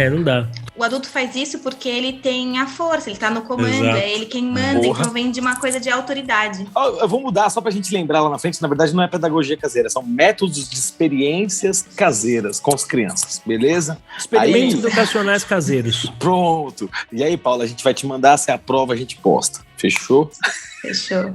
[SPEAKER 2] Não dá.
[SPEAKER 6] O adulto faz isso porque ele tem a força, ele tá no comando,
[SPEAKER 1] Exato.
[SPEAKER 6] é ele quem manda, então vem de uma coisa de autoridade.
[SPEAKER 3] Eu vou mudar só pra gente lembrar lá na frente, na verdade não é pedagogia caseira, são métodos de experiências caseiras com as crianças, beleza?
[SPEAKER 2] Experimentos educacionais caseiros.
[SPEAKER 3] Pronto. E aí, Paula, a gente vai te mandar, se aprova, a gente posta. Fechou?
[SPEAKER 6] Fechou.